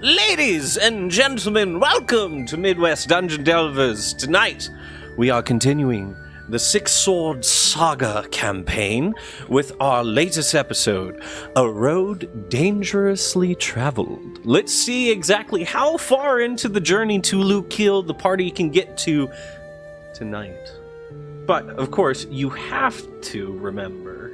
Ladies and gentlemen, welcome to Midwest Dungeon Delvers. Tonight, we are continuing the Six Sword Saga campaign with our latest episode, A Road Dangerously Traveled. Let's see exactly how far into the journey to Lukiel the party can get to tonight. But, of course, you have to remember,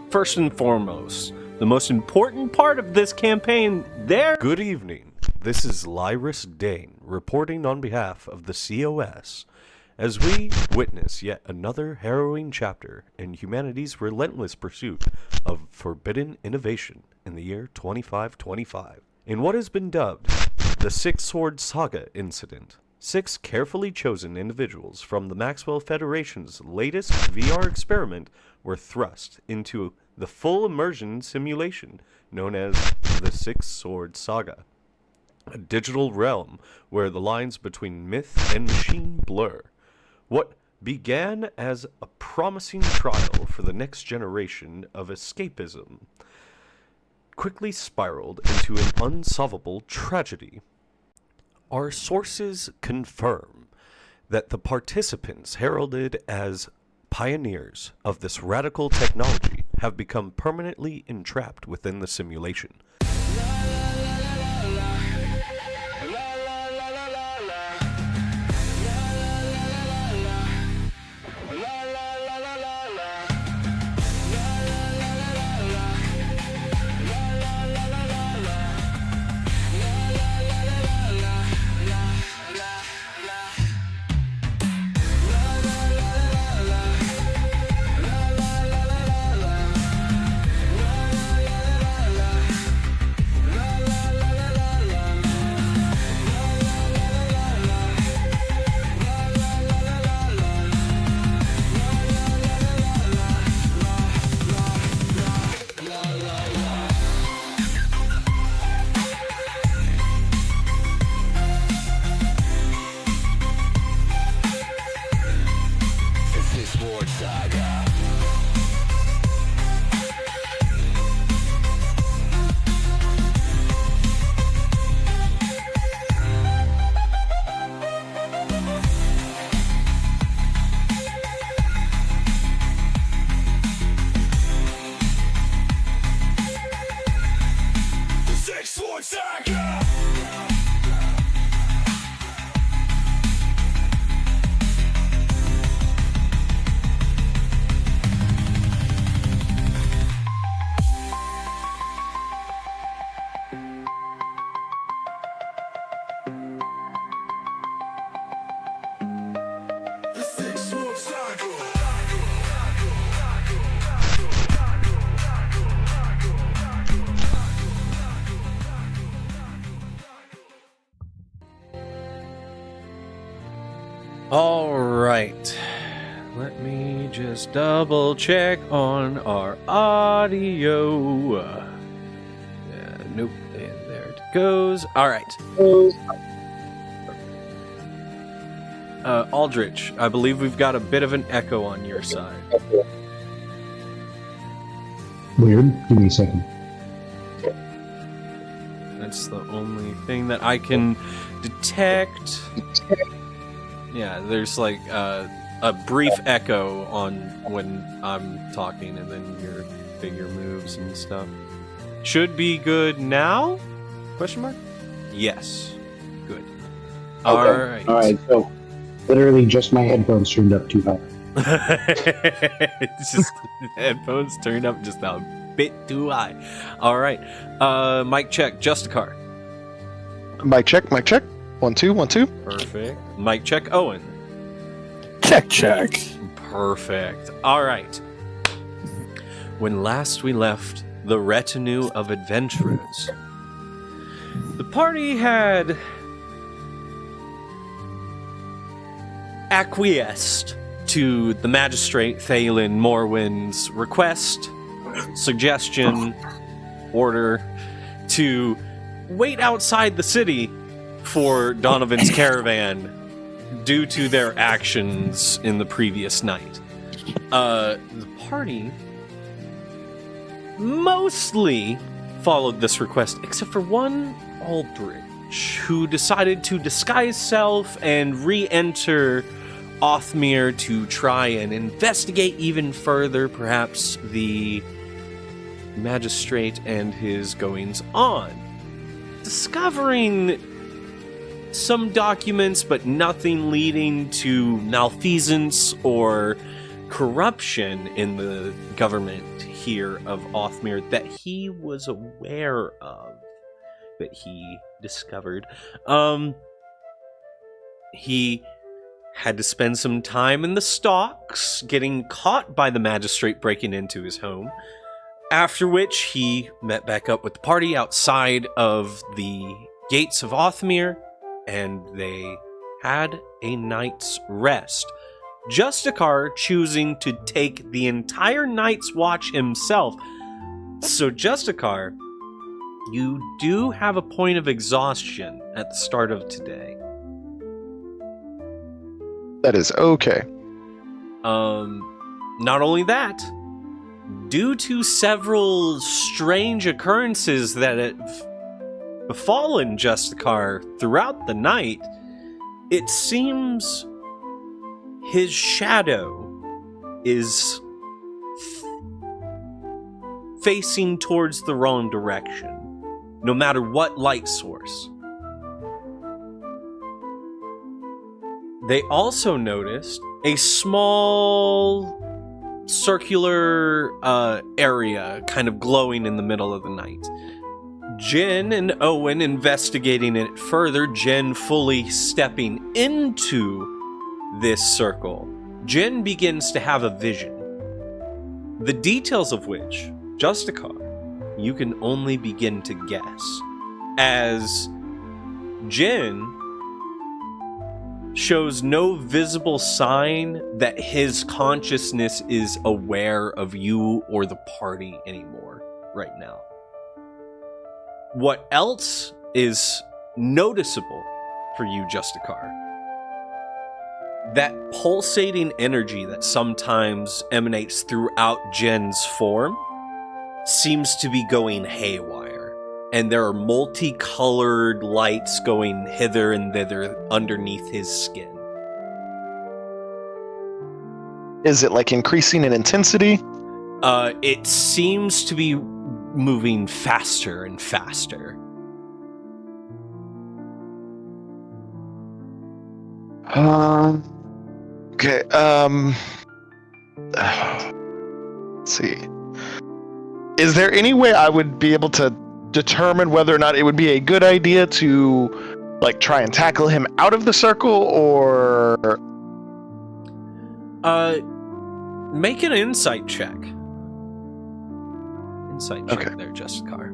first and foremost, the most important part of this campaign there. Good evening. This is Lyris Dane reporting on behalf of the COS as we witness yet another harrowing chapter in humanity's relentless pursuit of forbidden innovation in the year 2525. In what has been dubbed the Six Sword Saga incident, 6 carefully chosen individuals from the Maxwell Federation's latest VR experiment were thrust into the full immersion simulation known as the Six Sword Saga, a digital realm where the lines between myth and machine blur. What began as a promising trial for the next generation of escapism quickly spiraled into an unsolvable tragedy. Our sources confirm that the participants heralded as pioneers of this radical technology have become permanently entrapped within the simulation. All right, let me just double check on our audio. Nope, and there it goes. All right. Aldrich, I believe we've got a bit of an echo on your side. Weird. Give me a second. That's the only thing that I can detect. Yeah, there's like a brief echo on when I'm talking, and then your figure moves and stuff. Should be good now? Question mark? Yes. Good. Okay. All right. So, literally, just my headphones turned up too high. It's just headphones turned up just a bit too high. All right. Mic check. Justicar. Mic check. Mic check. 1 2 1 2. Perfect. Mic check. Owen. Check. Perfect. All right. When last we left the retinue of adventurers, the party had acquiesced to the magistrate Thalen Morwin's request, suggestion, order to wait outside the city for Donovan's caravan due to their actions in the previous night. The party mostly followed this request, except for one Aldrich, who decided to disguise self and re-enter Othmere to try and investigate even further, perhaps the magistrate and his goings-on. Discovering some documents, but nothing leading to malfeasance or corruption in the government here of Othmere that he was aware of, that he discovered. He had to spend some time in the stocks, getting caught by the magistrate breaking into his home, after which he met back up with the party outside of the gates of Othmere, and they had a night's rest. Justicar choosing to take the entire night's watch himself. So Justicar, you do have a point of exhaustion at the start of today. That is okay. Not only that, due to several strange occurrences that have befallen Justicar throughout the night, it seems his shadow is facing towards the wrong direction, no matter what light source. They also noticed a small circular area kind of glowing in the middle of the night. Jen and Owen investigating it further, Jen fully stepping into this circle. Jen begins to have a vision, the details of which, Justicar, you can only begin to guess, as Jen shows no visible sign that his consciousness is aware of you or the party anymore right now. What else is noticeable for you, Justicar? That pulsating energy that sometimes emanates throughout Jen's form seems to be going haywire, and there are multicolored lights going hither and thither underneath his skin. Is it like increasing in intensity? It seems to be moving faster and faster. Okay, let's see. Is there any way I would be able to determine whether or not it would be a good idea to, like, try and tackle him out of the circle, or... Make an insight check. Insight check Okay. there, Justicar.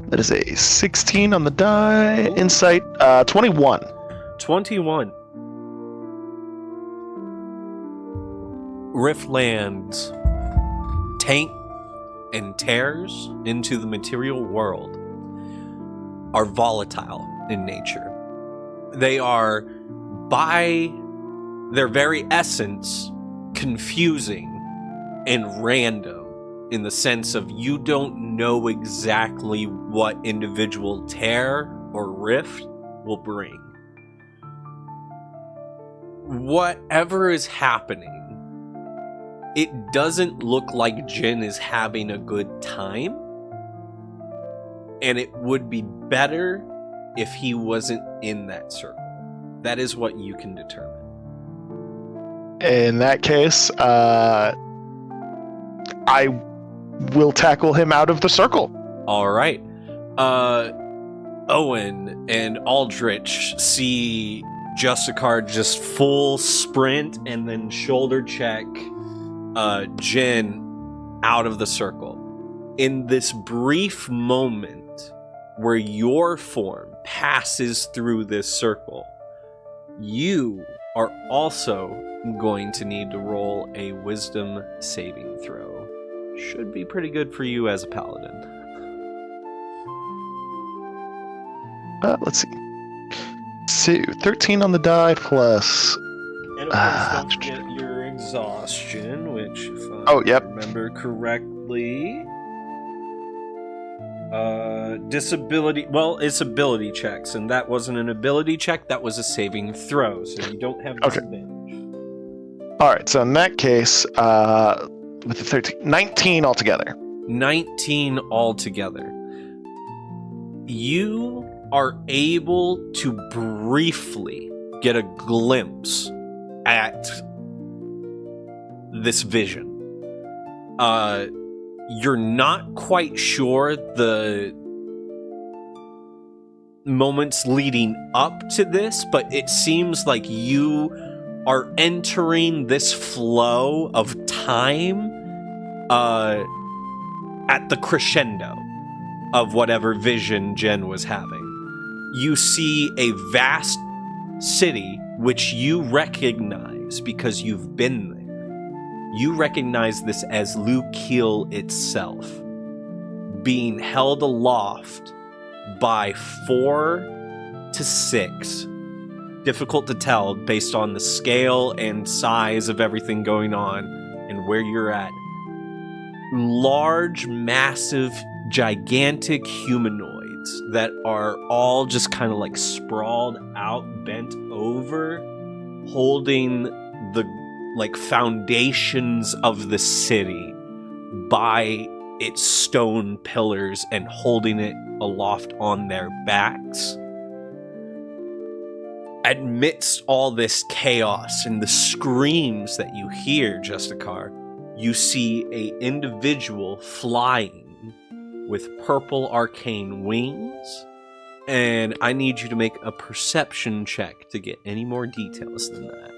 That is a 16 on the die. Insight, 21. 21. Riftland's taint and tears into the material world are volatile in nature. They are, by their very essence, confusing and random, in the sense of you don't know exactly what individual tear or rift will bring. Whatever is happening, it doesn't look like Jin is having a good time, and it would be better if he wasn't in that circle. That is what you can determine. In that case, I will tackle him out of the circle. All right. Owen and Aldrich see Justicar just full sprint and then shoulder check Jin out of the circle. In this brief moment where your form passes through this circle, you are also going to need to roll a wisdom saving throw. Should be pretty good for you as a paladin. Let's see. So, 13 on the die plus... And of course, don't forget your exhaustion, which, if I Oh, yep. remember correctly, Disability. Well, it's ability checks, and that wasn't an ability check. That was a saving throw, so you don't have disadvantage. All right. So in that case, with the 13, 19 altogether. 19 altogether. You are able to briefly get a glimpse at this vision. You're not quite sure the moments leading up to this, but it seems like you are entering this flow of time at the crescendo of whatever vision Jen was having. You see a vast city which you recognize because you've been there. You recognize this as Lukeel itself, being held aloft by 4 to 6. Difficult to tell based on the scale and size of everything going on and where you're at. Large, massive, gigantic humanoids that are all just kind of like sprawled out, bent over, holding the like foundations of the city by its stone pillars and holding it aloft on their backs. Amidst all this chaos and the screams that you hear, Justicar, you see a individual flying with purple arcane wings, and I need you to make a perception check to get any more details than that.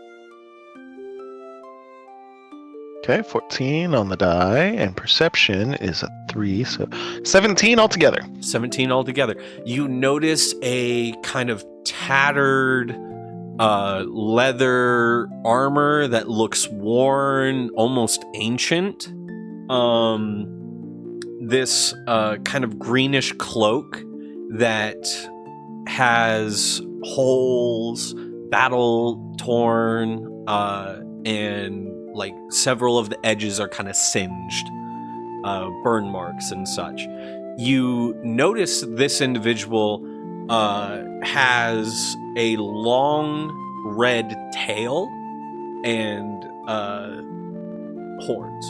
Okay, 14 on the die, and perception is a 3, so 17 altogether. 17 altogether. You notice a kind of tattered leather armor that looks worn, almost ancient. This kind of greenish cloak that has holes, battle torn, and like several of the edges are kind of singed, burn marks and such. You notice this individual has a long red tail and horns.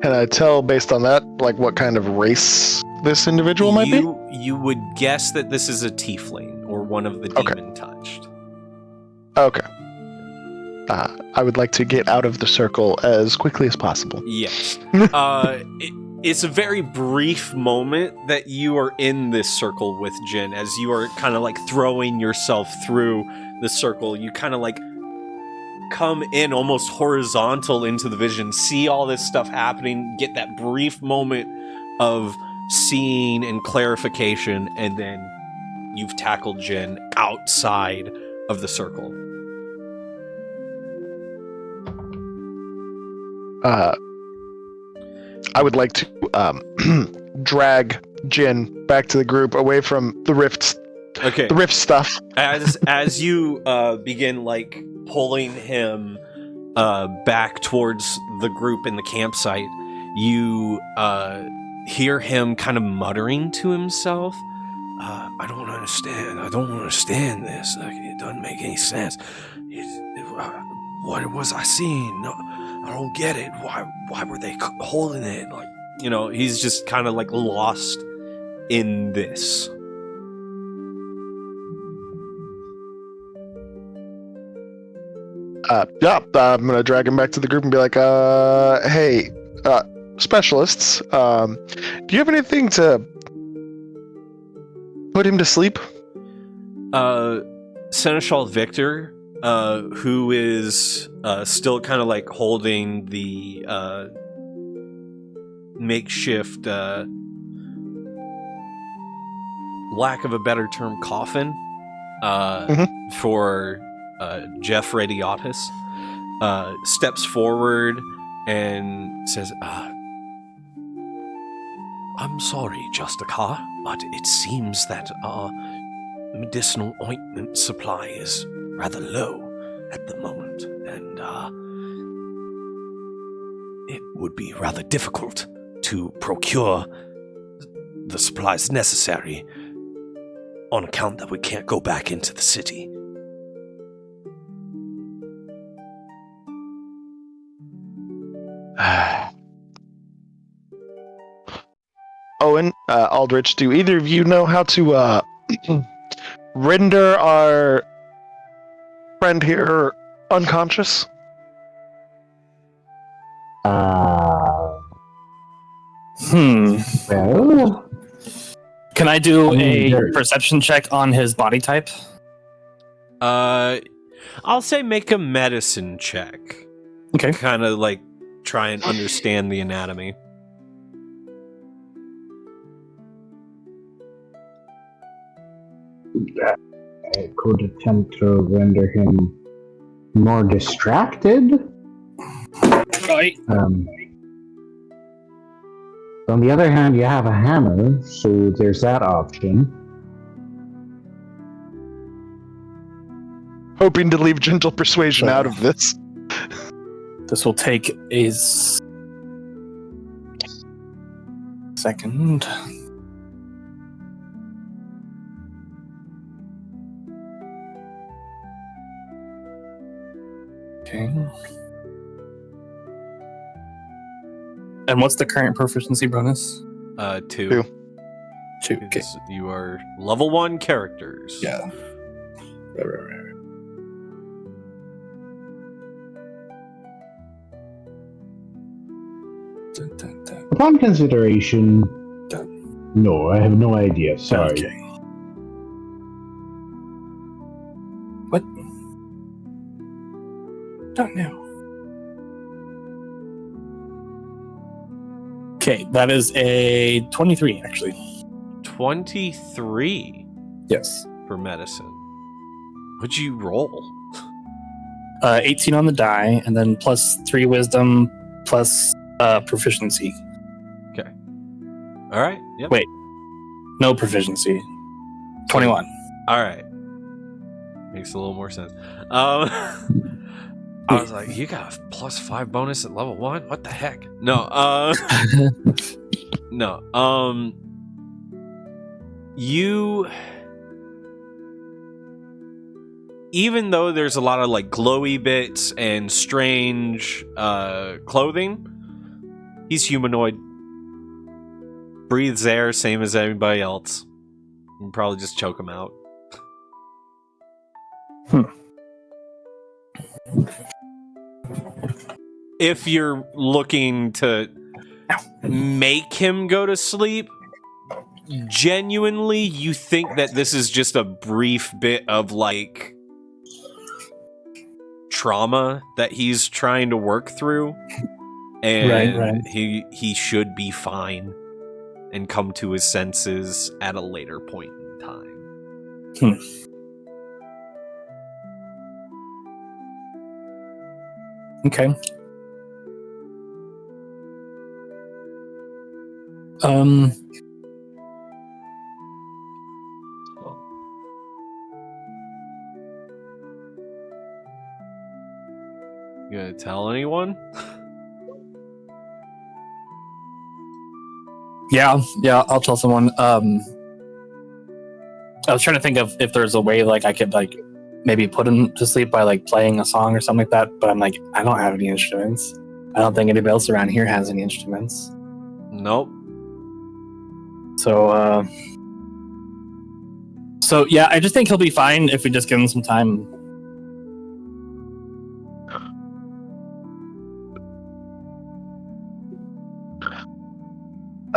Can I tell based on that, like what kind of race this individual might be? You would guess that this is a tiefling or one of the demon-touched. Okay. I would like to get out of the circle as quickly as possible. Yes. It's a very brief moment that you are in this circle with Jin, as you are kind of like throwing yourself through the circle. You kind of like come in almost horizontal into the vision, see all this stuff happening, get that brief moment of seeing and clarification, and then you've tackled Jin outside of the circle. I would like to drag Jin back to the group, away from the rifts. Okay. The rift stuff. As you begin like pulling him back towards the group in the campsite, you hear him kind of muttering to himself. I don't understand this. Like, it doesn't make any sense. What was I seeing? No, I don't get it. Why were they holding it? Like, you know, he's just kind of like lost in this. I'm gonna drag him back to the group and be like, hey, specialists, do you have anything to put him to sleep? Seneschal Victor, who is still kind of like holding the makeshift, lack of a better term, coffin for Jeff Radiotis, steps forward and says, I'm sorry, Justicar, but it seems that our medicinal ointment supply is rather low at the moment, and it would be rather difficult to procure the supplies necessary on account that we can't go back into the city. Owen, Aldrich, do either of you know how to render our friend here unconscious? Well, Can I do a Sure. perception check on his body type? I'll say make a medicine check. Okay. Kind of like try and understand the anatomy. I could attempt to render him more distracted. Right. On the other hand, you have a hammer, so there's that option. Hoping to leave gentle persuasion out of this. This will take a second. Okay. And what's the current proficiency bonus? 2. 2. 2. Okay. Because you are level 1 characters. Yeah. Right. Dun. Upon consideration, Done. no, I have no idea. Sorry. Okay. What? Don't know. Okay, that is a 23, actually. 23 Yes. for medicine. What'd you roll? 18 on the die, and then plus 3 wisdom, plus proficiency. All right. Yep. Wait. No proficiency. 21. All right. Makes a little more sense. I was like, you got a plus 5 bonus at level 1? What the heck? No. No. You, even though there's a lot of like glowy bits and strange clothing, he's humanoid. Breathes air, same as everybody else. You can probably just choke him out. If you're looking to make him go to sleep, genuinely, you think that this is just a brief bit of like trauma that he's trying to work through, and Right. he should be fine and come to his senses at a later point in time. Okay. You gonna tell anyone? Yeah, I'll tell someone. I was trying to think of if there's a way like I could like maybe put him to sleep by like playing a song or something like that, but I'm like, I don't have any instruments. I don't think anybody else around here has any instruments. Nope. So yeah, I just think he'll be fine if we just give him some time.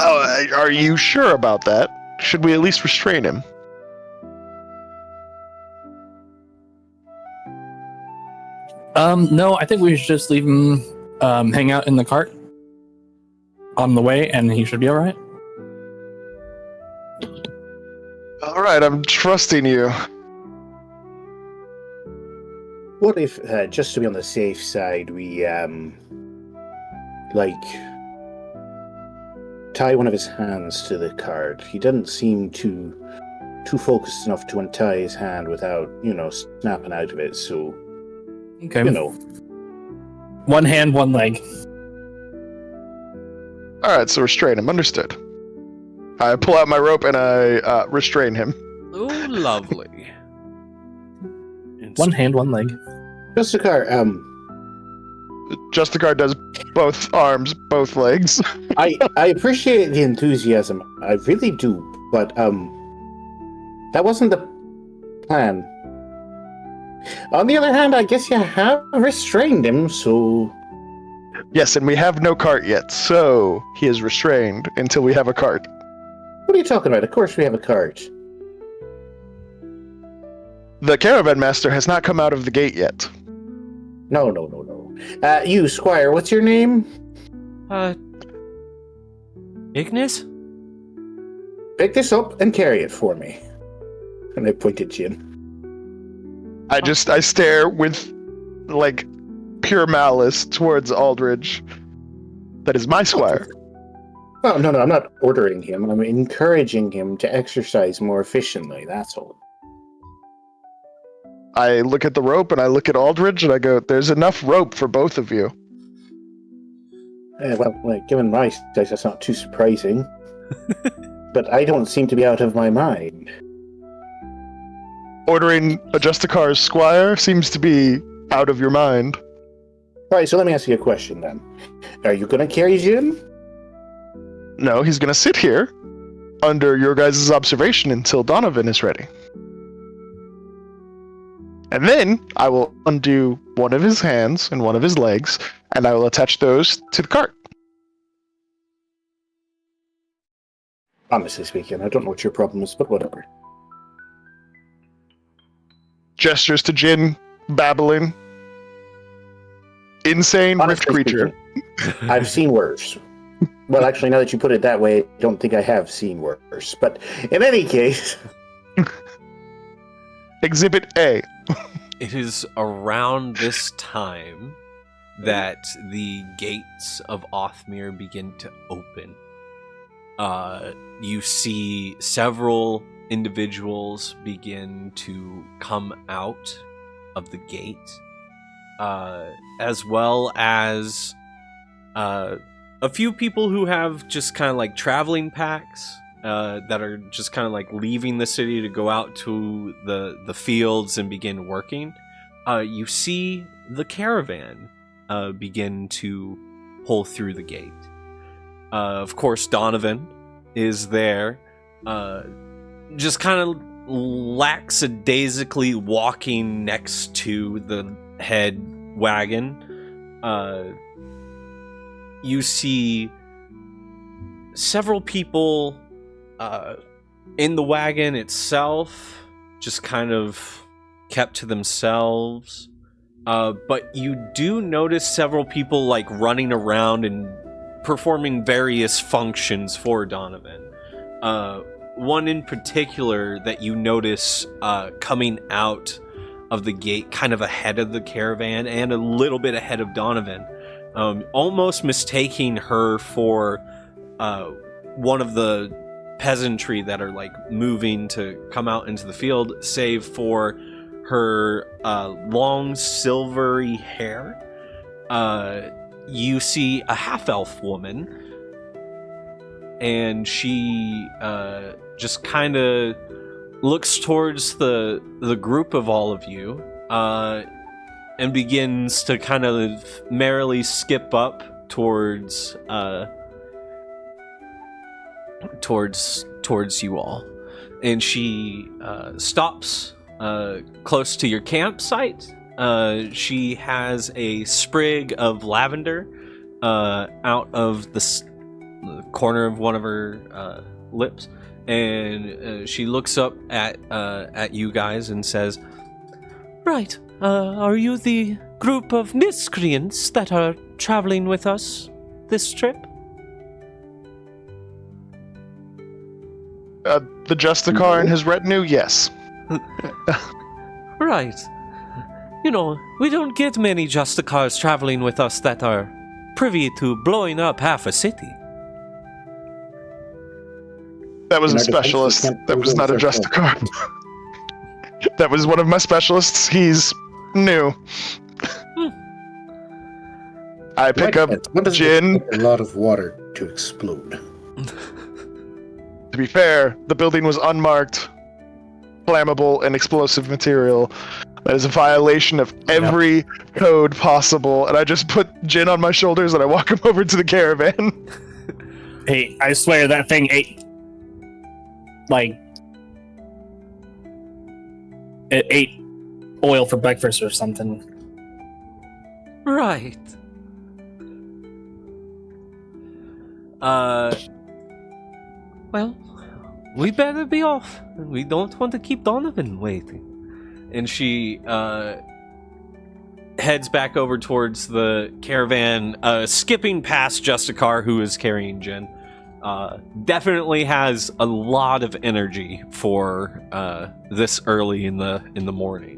Oh, are you sure about that? Should we at least restrain him? No, I think we should just leave him hang out in the cart on the way, and he should be all right. All right, I'm trusting you. What if, just to be on the safe side, we, tie one of his hands to the cart? He doesn't seem too focused enough to untie his hand without, snapping out of it, so, Okay. you know. One hand, one leg. All right, so restrain him. Understood. I pull out my rope and I restrain him. Oh, lovely. One hand, one leg. Justicar, Justicar does both arms, both legs. I appreciate the enthusiasm. I really do, but that wasn't the plan. On the other hand, I guess you have restrained him, so... Yes, and we have no cart yet, so he is restrained until we have a cart. What are you talking about? Of course we have a cart. The caravan master has not come out of the gate yet. No. You, Squire, what's your name? Ignis? Pick this up and carry it for me. And I point at Jin. I stare with, like, pure malice towards Aldridge. That is my squire. Oh, no, I'm not ordering him. I'm encouraging him to exercise more efficiently, that's all. I look at the rope and I look at Aldridge and I go, there's enough rope for both of you. Given my size, that's not too surprising. But I don't seem to be out of my mind. Ordering a Justicar's squire seems to be out of your mind. Alright, so let me ask you a question then. Are you going to carry Jin? No, he's going to sit here under your guys' observation until Donovan is ready. And then I will undo one of his hands and one of his legs, and I will attach those to the cart. Honestly speaking, I don't know what your problem is, but whatever. Gestures to Jin, babbling. Insane rift Honestly creature. speaking, I've seen worse. Well, actually, now that you put it that way, I don't think I have seen worse. But in any case... Exhibit A. It is around this time that the gates of Othmere begin to open. You see several individuals begin to come out of the gate, as well as a few people who have just kind of like traveling packs that are just kind of like leaving the city to go out to the fields and begin working. You see the caravan begin to pull through the gate. Of course, Donovan is there, just kind of lackadaisically walking next to the head wagon. You see several people in the wagon itself, just kind of kept to themselves. But you do notice several people like running around and performing various functions for Donovan. One in particular that you notice coming out of the gate kind of ahead of the caravan and a little bit ahead of Donovan, almost mistaking her for one of the peasantry that are like moving to come out into the field, save for her long silvery hair. You see a half-elf woman, and she just kind of looks towards the group of all of you and begins to kind of merrily skip up towards you all, and she stops close to your campsite. She has a sprig of lavender out of the corner of one of her lips, and she looks up at you guys and says, "Right, are you the group of miscreants that are traveling with us this trip?" The Justicar and his retinue, yes. Right. You know, we don't get many Justicars traveling with us that are privy to blowing up half a city. That was a specialist. That was not a Justicar. That was one of my specialists. He's new. I pick up Jin. A lot of water to explode. To be fair, the building was unmarked, flammable, and explosive material. That is a violation of every code possible, and I just put Jin on my shoulders and I walk him over to the caravan. Hey, I swear that thing ate... It ate oil for breakfast or something. Right. Well, we better be off. We don't want to keep Donovan waiting. And she heads back over towards the caravan, skipping past Justicar, who is carrying Jin. Definitely has a lot of energy for this early in the morning.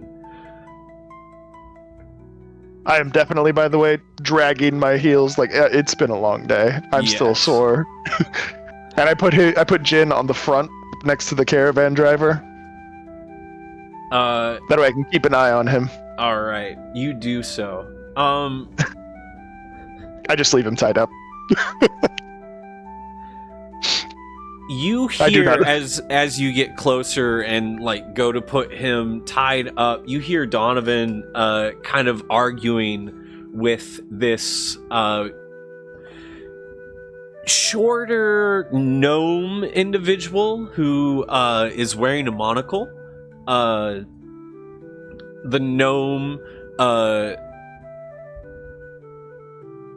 I am definitely, by the way, dragging my heels. Like, it's been a long day. I'm still sore. And I put Jin on the front next to the caravan driver. That way I can keep an eye on him. All right, you do so. I just leave him tied up. You hear as you get closer and go to put him tied up, you hear Donovan kind of arguing with this shorter gnome individual who is wearing a monocle. The gnome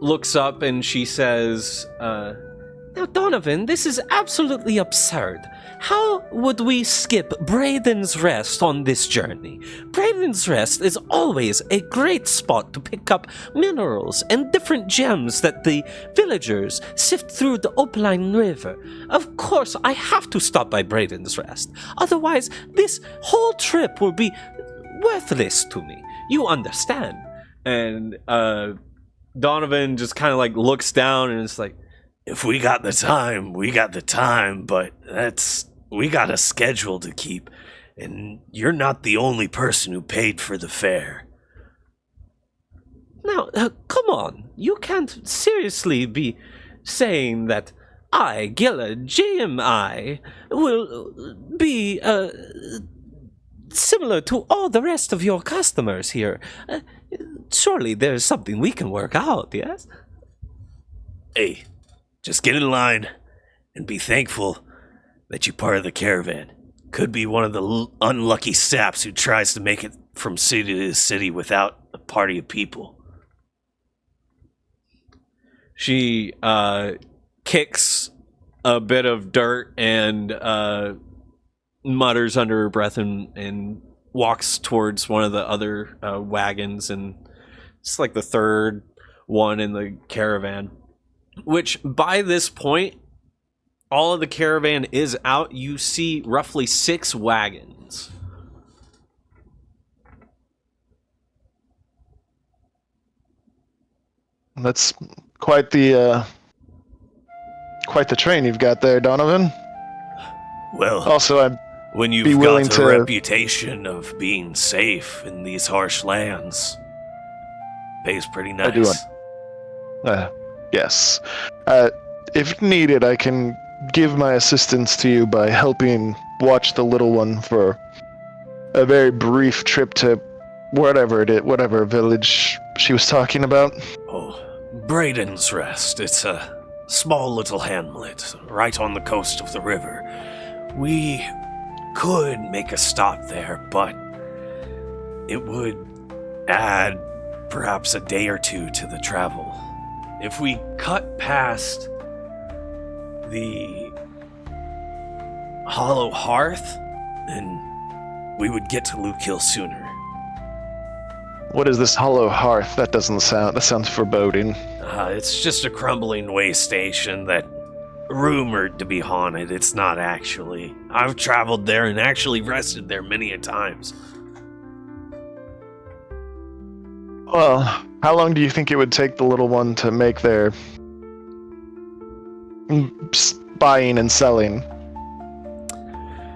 looks up and she says, "Now, Donovan, this is absolutely absurd. How would we skip Brayden's Rest on this journey? Brayden's Rest is always a great spot to pick up minerals and different gems that the villagers sift through the Opaline River. Of course, I have to stop by Brayden's Rest. Otherwise, this whole trip will be worthless to me. You understand?" And Donovan just kind of looks down and it's like, "If we got the time, we got the time, but we got a schedule to keep, and you're not the only person who paid for the fare." Now, come on, you can't seriously be saying that I, Gilla, GMI, will be, similar to all the rest of your customers here. Surely there's something we can work out, yes? Hey, just get in line and be thankful that you're part of the caravan. Could be one of the unlucky saps who tries to make it from city to city without a party of people. She kicks a bit of dirt and mutters under her breath and walks towards one of the other wagons, and it's the third one in the caravan. Which, by this point, all of the caravan is out. You see roughly 6 wagons. That's quite the train you've got there, Donovan. Well, also, when you've got a reputation of being safe in these harsh lands, pays pretty nice. I do. Yes. If needed, I can give my assistance to you by helping watch the little one for a very brief trip to whatever village she was talking about. Oh, Brayden's Rest. It's a small little hamlet right on the coast of the river. We could make a stop there, but it would add perhaps a day or two to the travel. If we cut past the Hollow Hearth, then we would get to Luke sooner. What is this Hollow Hearth? That sounds foreboding. It's just a crumbling way station that rumored to be haunted. It's not actually. I've traveled there and actually rested there many a times. Well, how long do you think it would take the little one to make their buying and selling?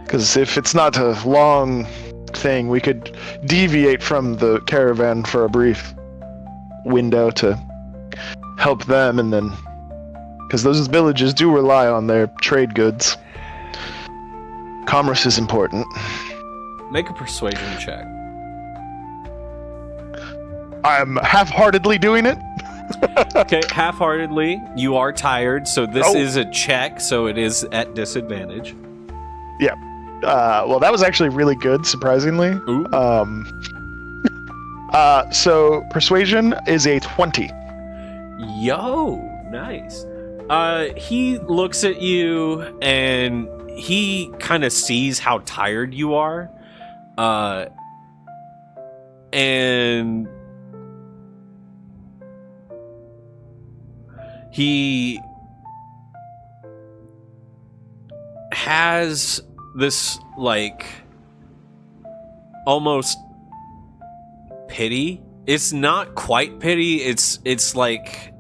Because if it's not a long thing, we could deviate from the caravan for a brief window to help them and then because those villages do rely on their trade goods. Commerce is important. Make a persuasion check. I'm half-heartedly doing it. Okay, half-heartedly. You are tired, so this Oh. is a check, so it is at disadvantage. Yeah. Well, that was actually really good, surprisingly. Ooh. So persuasion is a 20. Yo, nice. He looks at you and he kind of sees how tired you are. And he has this, like, almost pity. It's not quite pity. It's like,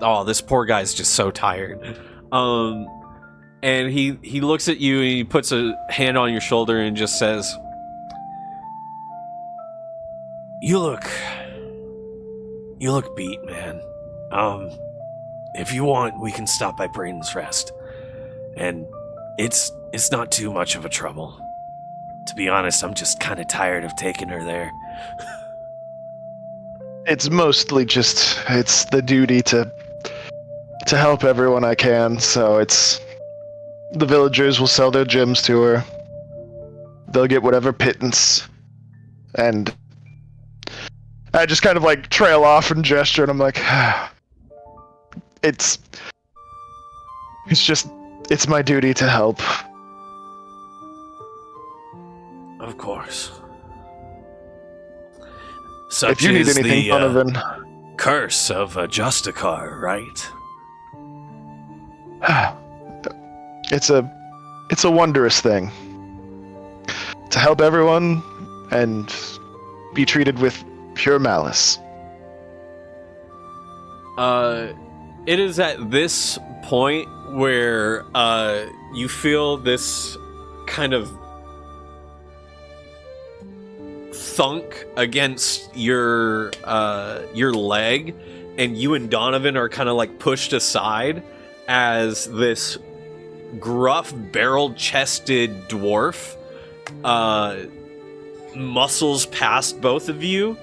oh, this poor guy's just so tired. And he looks at you and he puts a hand on your shoulder and just says, You look beat, man. If you want, we can stop by Brayden's Rest. And it's not too much of a trouble. To be honest, I'm just kind of tired of taking her there. It's mostly just it's the duty to help everyone I can. So it's the villagers will sell their gems to her. They'll get whatever pittance, and I just kind of like trail off and gesture, and I'm like, it's my duty to help. Of course. Such If you need is anything, the Donovan. curse of a Justicar, right? It's a wondrous thing to help everyone and be treated with pure malice. It is at this point where you feel this kind of thunk against your leg, and you and Donovan are kind of like pushed aside as this gruff, barrel-chested dwarf muscles past both of you.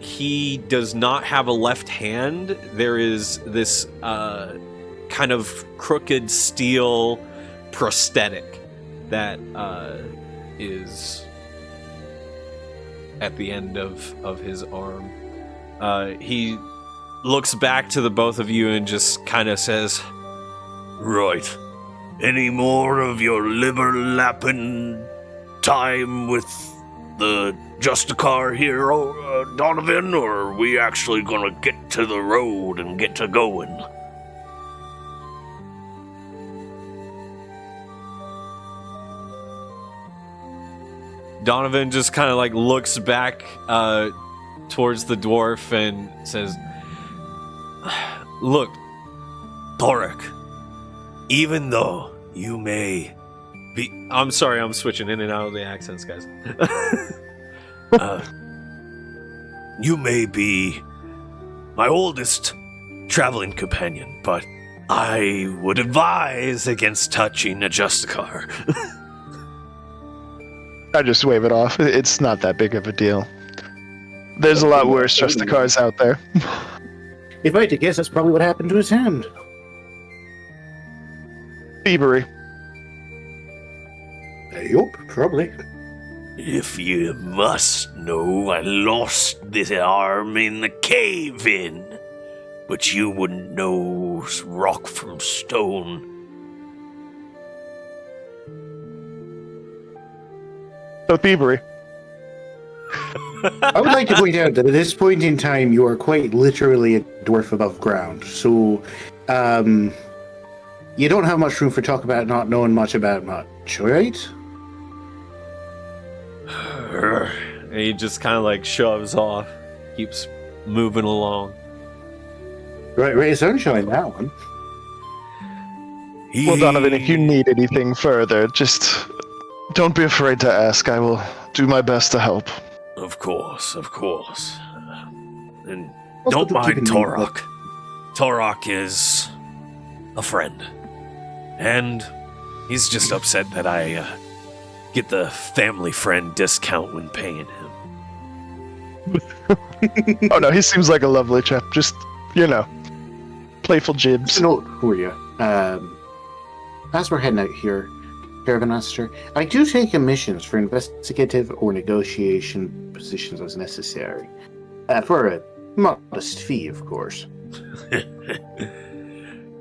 He does not have a left hand. There is this kind of crooked steel prosthetic that is at the end of his arm. He looks back to the both of you and just kind of says, Right. Any more of your liver-lapping time with the Justicar here, Donovan, or are we actually gonna get to the road and get to going? Donovan just kind of like looks back towards the dwarf and says, Look, Torek, even though you may be... I'm sorry, I'm switching in and out of the accents, guys. You may be my oldest traveling companion, but I would advise against touching a Justicar. I just wave it off. It's not that big of a deal. There's a lot worse Justicars out there. If I had to guess, that's probably what happened to his hand. Thievery. Yup, probably. If you must know, I lost this arm in the cave-in, but you wouldn't know rock from stone. So thievery. I would like to point out that at this point in time, you are quite literally a dwarf above ground. So, you don't have much room for talk about not knowing much about much, right? and he just kind of like shoves off, keeps moving along. Right, Ray Sunshine, that one. Well, Donovan, if you need anything further, just don't be afraid to ask. I will do my best to help. Of course. And Also, don't keep mind in mind Torok. Torok is a friend. And he's just upset that I get the family friend discount when paying him. Oh no, he seems like a lovely chap. Just, playful jibs. Just a note for you. As we're heading out here, Caravan Master, I do take commissions for investigative or negotiation positions as necessary. For a modest fee, of course.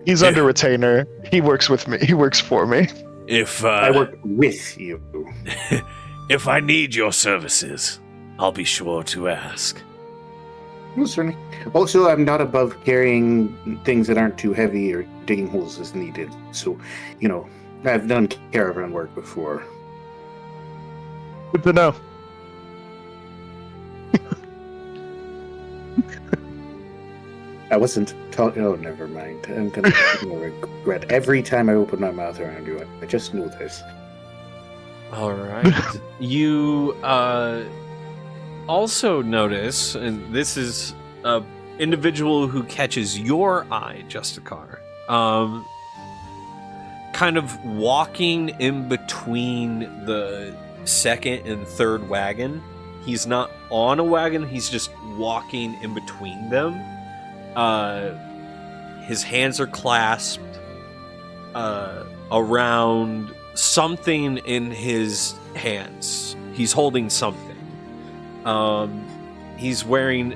He's under retainer. He works with me. He works for me. If I work with you. if I need your services, I'll be sure to ask. Well, certainly. Also, I'm not above carrying things that aren't too heavy or digging holes as needed. So, I've done caravan work before. Good to know. I wasn't talking. Oh, never mind. I'm gonna regret every time I open my mouth around you. I just know this. All right. You also notice, and this is a individual who catches your eye, Justicar, kind of walking in between the second and third wagon. He's not on a wagon, he's just walking in between them. His hands are clasped around something in his hands. He's holding something. He's wearing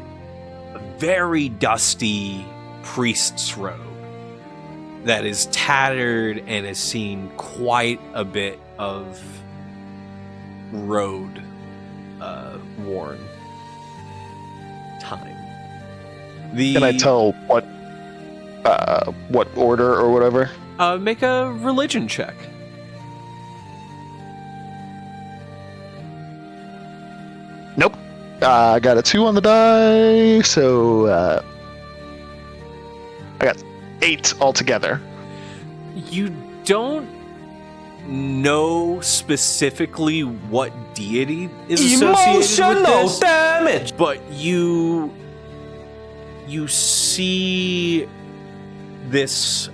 a very dusty priest's robe that is tattered and has seen quite a bit of road worn time. Can I tell what order or whatever? Make a religion check. Nope. I got a 2 on the die, so I got 8 altogether. You don't know specifically what deity is associated with this, damage. but you see this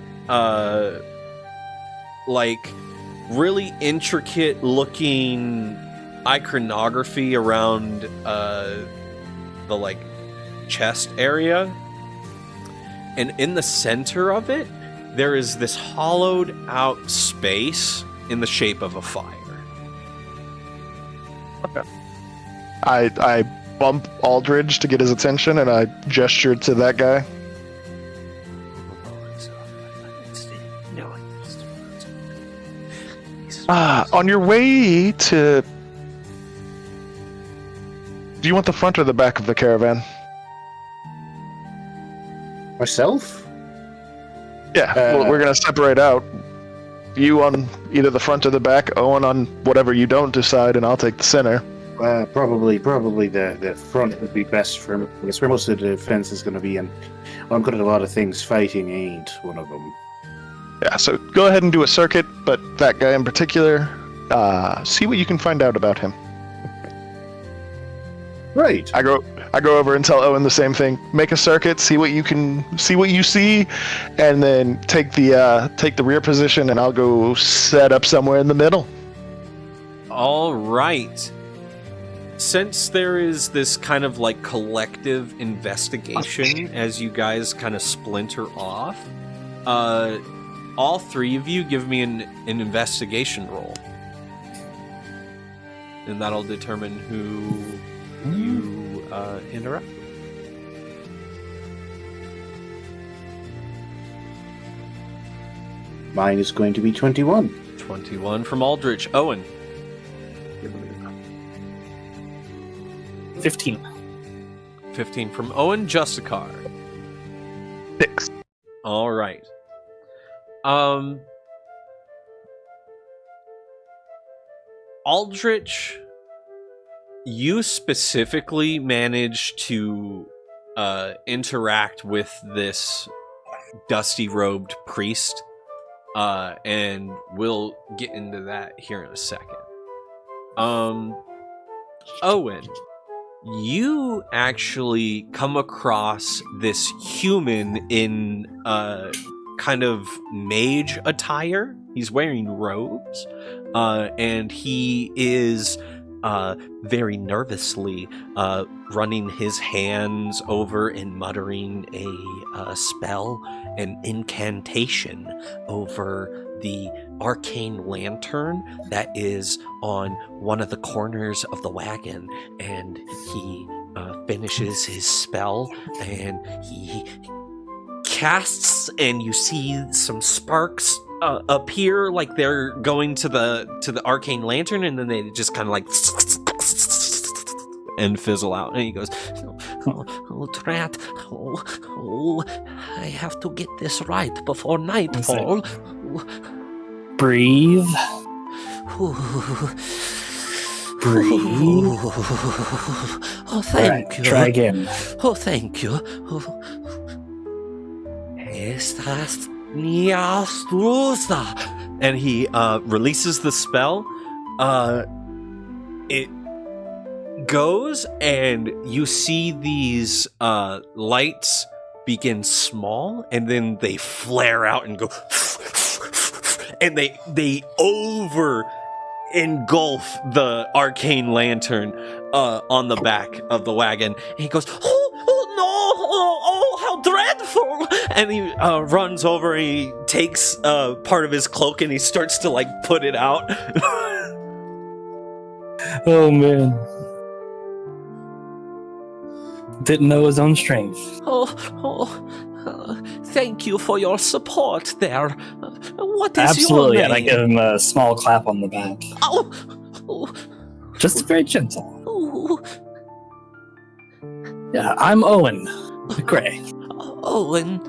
really intricate looking iconography around the chest area, and in the center of it there is this hollowed out space in the shape of a fire. Okay. I bump Aldridge to get his attention, and I gesture to that guy. On your way to... Do you want the front or the back of the caravan? Myself? Yeah, well, we're going to separate out. You on either the front or the back, Owen on whatever you don't decide, and I'll take the center. Probably the front would be best for me. It's where most of the defense is going to be, and I'm good at a lot of things. Fighting ain't one of them. Yeah, so go ahead and do a circuit, but that guy in particular, see what you can find out about him. Right. I go over and tell Owen the same thing. Make a circuit, see what you see, and then take the rear position, and I'll go set up somewhere in the middle. All right. Since there is this kind of collective investigation as you guys kind of splinter off, all three of you give me an investigation roll. And that'll determine who you interact with. Mine is going to be 21. 21 from Aldrich. Owen. 15. 15 from Owen. Justicar. 6. All right. Aldrich, you specifically managed to interact with this dusty-robed priest, and we'll get into that here in a second. Owen, you actually come across this human in kind of mage attire. He's wearing robes, and he is very nervously running his hands over and muttering a spell, an incantation over the arcane lantern that is on one of the corners of the wagon. And he finishes his spell, and he casts, and you see some sparks appear like they're going to the arcane lantern, and then they just kind of like and fizzle out. And he goes, Drat, I have to get this right before nightfall. Breathe. Breathe. Oh, thank you. Try again. Oh, thank you. Estas niastrusa. And he releases the spell. It goes, and you see these lights begin small, and then they flare out and go, and they over engulf the arcane lantern on the back of the wagon. And he goes, oh no, oh, how dreadful. And he runs over, and he takes part of his cloak, and he starts to like put it out. Oh man. Didn't know his own strength. Thank you for your support there. What is Absolutely, your and I name? give him a small clap on the back. Oh. Just very gentle. Oh. Yeah, I'm Owen Gray. Owen,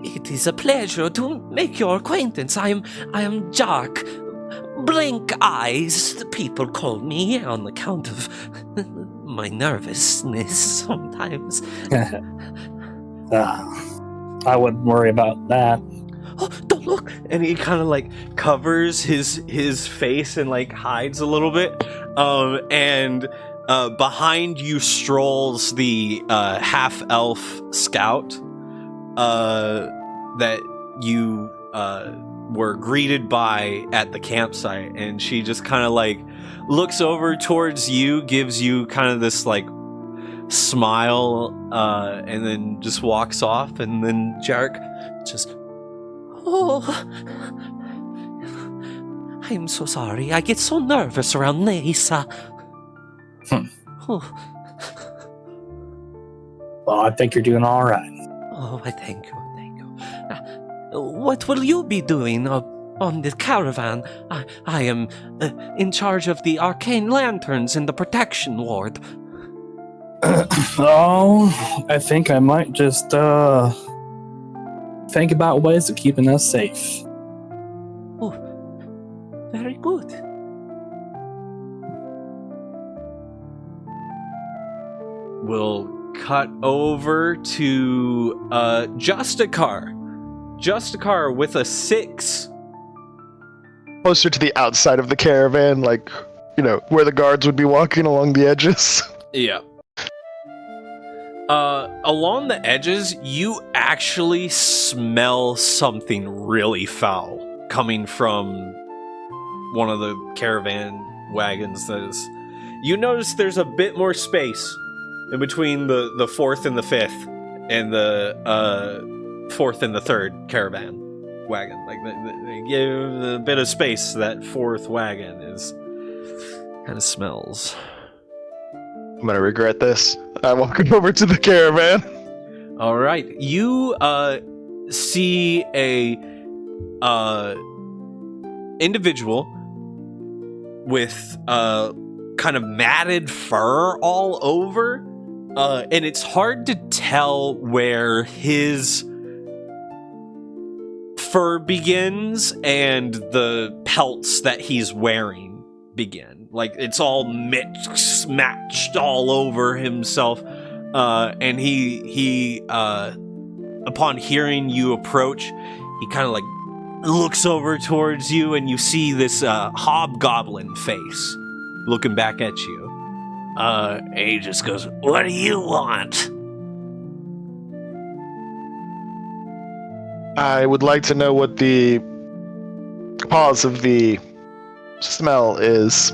it is a pleasure to make your acquaintance. I am Jack. Blink Eyes, people call me on account of my nervousness sometimes. I wouldn't worry about that. Oh, don't look! And he kind of like covers his face and like hides a little bit. And behind you strolls the half-elf scout that you were greeted by at the campsite, and she just kind of like looks over towards you, gives you kind of this like smile, and then just walks off. And then Jarek just, I'm so sorry. I get so nervous around Nisa. Oh. Well, I think you're doing all right. Oh, I thank you. What will you be doing on the caravan? I am in charge of the arcane lanterns in the protection ward. Oh, I think I might just think about ways of keeping us safe. Oh, very good. We'll cut over to Justicar. Justicar with a 6. Closer to the outside of the caravan, like, you know, where the guards would be walking along the edges. Yeah. Along the edges, you actually smell something really foul coming from one of the caravan wagons. You notice there's a bit more space in between the 4th and the 5th, and the 4th and the 3rd caravan wagon. Like they give a bit of space. That 4th wagon is kind of smells. I'm gonna regret this. I'm walking over to the caravan. All right, you see a individual with kind of matted fur all over, and it's hard to tell where his fur begins and the pelts that he's wearing begin. Like, it's all matched all over himself. And he upon hearing you approach, he kind of like looks over towards you, and you see this hobgoblin face looking back at you. He just goes, "What do you want?" I would like to know what the cause of the smell is.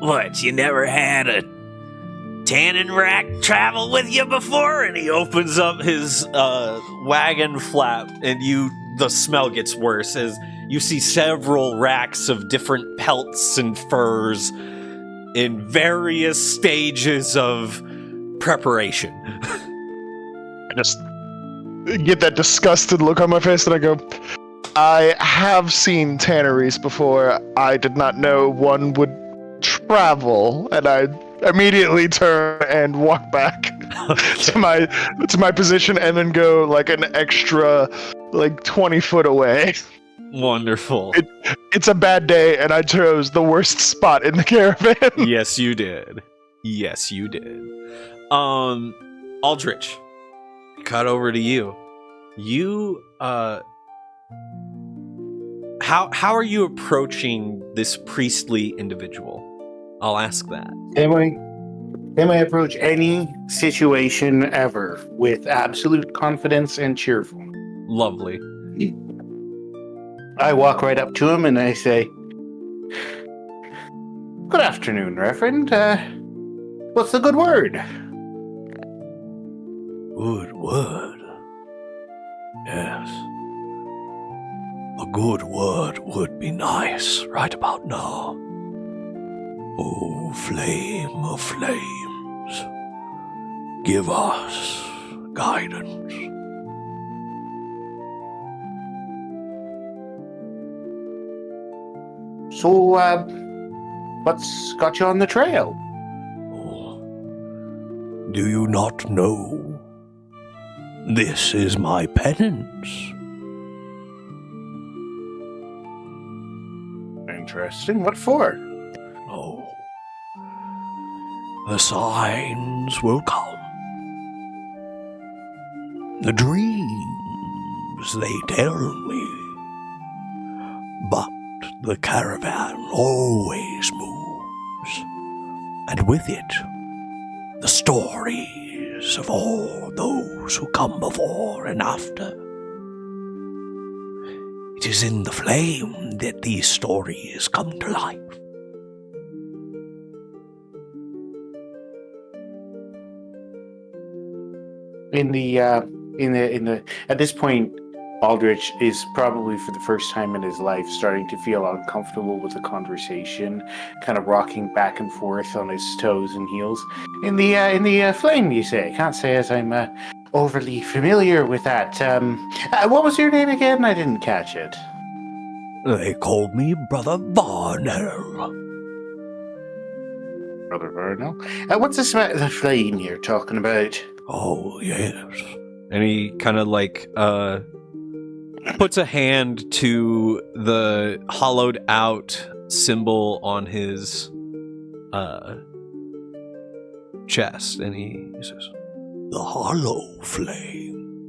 What, you never had a tannin rack travel with you before? And he opens up his wagon flap, and the smell gets worse as you see several racks of different pelts and furs in various stages of preparation. I just get that disgusted look on my face and I go, I have seen tanneries before. I did not know one would travel, and I immediately turn and walk back to my position and then go like an extra 20 foot away. Wonderful. It's a bad day and I chose the worst spot in the caravan. Yes, you did. Yes, you did. Aldrich, cut over to you. You, how are you approaching this priestly individual? I'll ask that. Am I approach any situation ever with absolute confidence and cheerful? Lovely. I walk right up to him and I say, "Good afternoon, Reverend. What's the good word?" Good word. Yes. A good word would be nice right about now. Oh, flame of flames, give us guidance. So, what's got you on the trail? Oh, do you not know? This is my penance. Interesting. What for? Oh, the signs will come. The dreams, they tell me. But the caravan always moves, and with it, the stories of all those who come before and after. It is in the flame that these stories come to life. At this point, Aldrich is probably for the first time in his life starting to feel uncomfortable with the conversation, kind of rocking back and forth on his toes and heels. In the flame, you say? Can't say as I'm overly familiar with that. What was your name again? I didn't catch it. They called me Brother Varnell. Brother Vernal. What's the flame you're talking about? Oh, yes. And he kind of puts a hand to the hollowed out symbol on his chest, and he says, The hollow flame.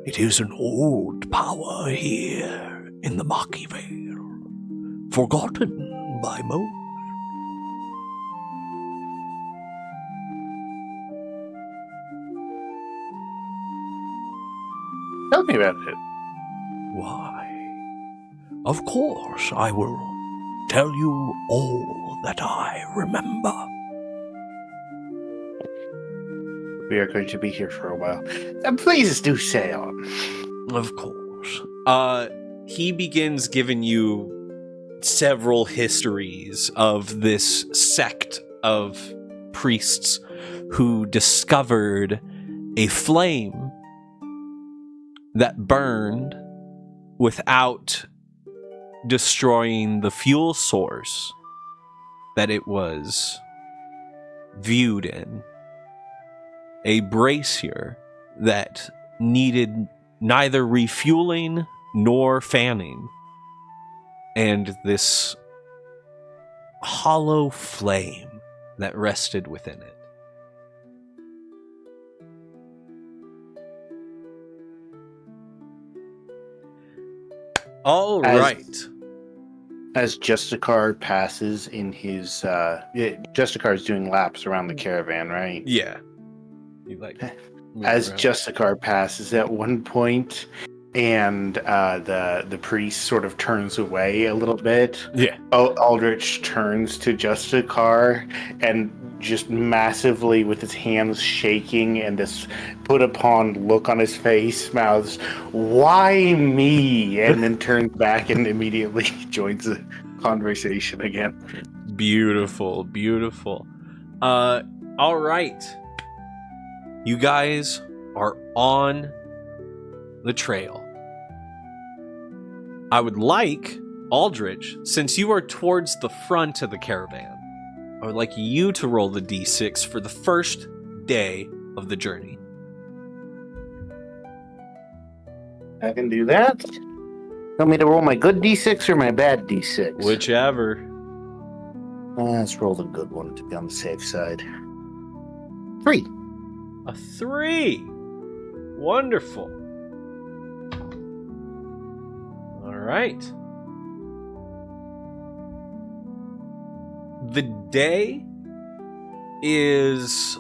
It is an old power here in the Maki Vale, forgotten by most. Tell me about it. Why, of course I will tell you all that I remember. We are going to be here for a while. Please do say on. of course. He begins giving you several histories of this sect of priests who discovered a flame that burned without destroying the fuel source that it was viewed in. A brazier that needed neither refueling nor fanning. And this hollow flame that rested within it. All right. As Justicar passes in his, Justicar is doing laps around the caravan, right? Yeah. You like As Justicar passes at one point, and the priest sort of turns away a little bit. Yeah. Aldrich turns to Justicar and just massively, with his hands shaking and this put upon look on his face, mouths, "Why me?" and then turns back and immediately joins the conversation again. Beautiful, beautiful. All right. You guys are on the trail. I would like, Aldrich, since you are towards the front of the caravan, I would like you to roll the d6 for the first day of the journey. I can do that. Want me to roll my good d6 or my bad d6? Whichever. Let's roll the good one to be on the safe side. 3. A 3. Wonderful. All right. The day is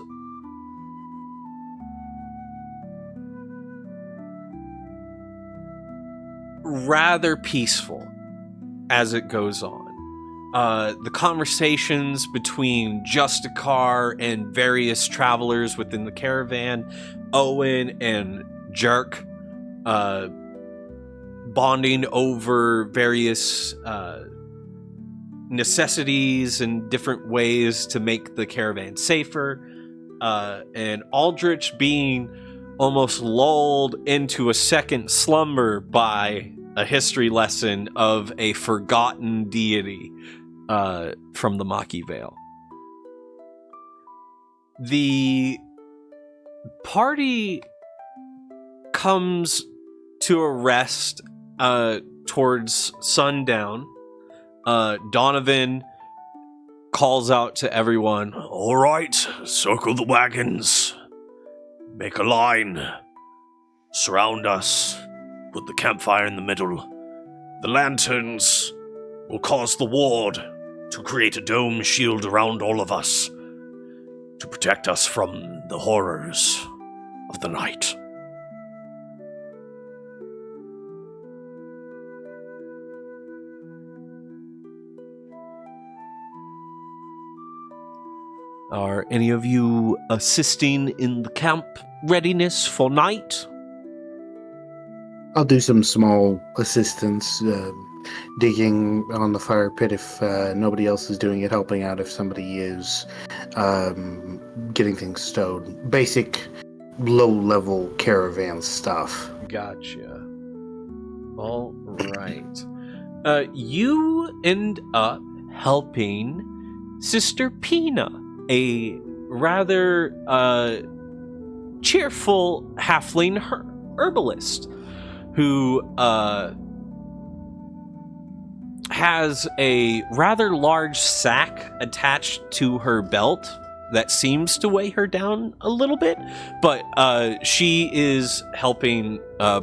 rather peaceful as it goes on. The conversations between Justicar and various travelers within the caravan, Owen and Jerk, bonding over various necessities and different ways to make the caravan safer, and Aldrich being almost lulled into a second slumber by a history lesson of a forgotten deity from the Maki Vale. The party comes to a rest towards sundown. Donovan calls out to everyone, "All right, circle the wagons. Make a line. Surround us. Put the campfire in the middle. The lanterns will cause the ward to create a dome shield around all of us to protect us from the horrors of the night." Are any of you assisting in the camp readiness for night? I'll do some small assistance, digging on the fire pit if nobody else is doing it, helping out if somebody is, getting things stowed. Basic, low-level caravan stuff. Gotcha. All right. You end up helping Sister Pina, a rather cheerful halfling herbalist who has a rather large sack attached to her belt that seems to weigh her down a little bit, but she is helping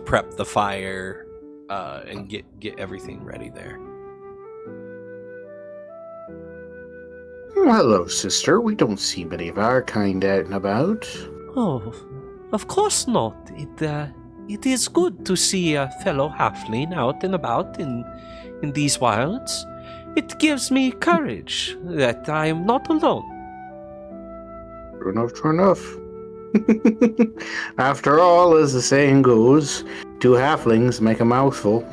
prep the fire and get everything ready there. Hello, sister. We don't see many of our kind out and about. Oh, of course not. It is good to see a fellow halfling out and about in these wilds. It gives me courage that I am not alone. True enough, true enough. After all, as the saying goes, 2 halflings make a mouthful.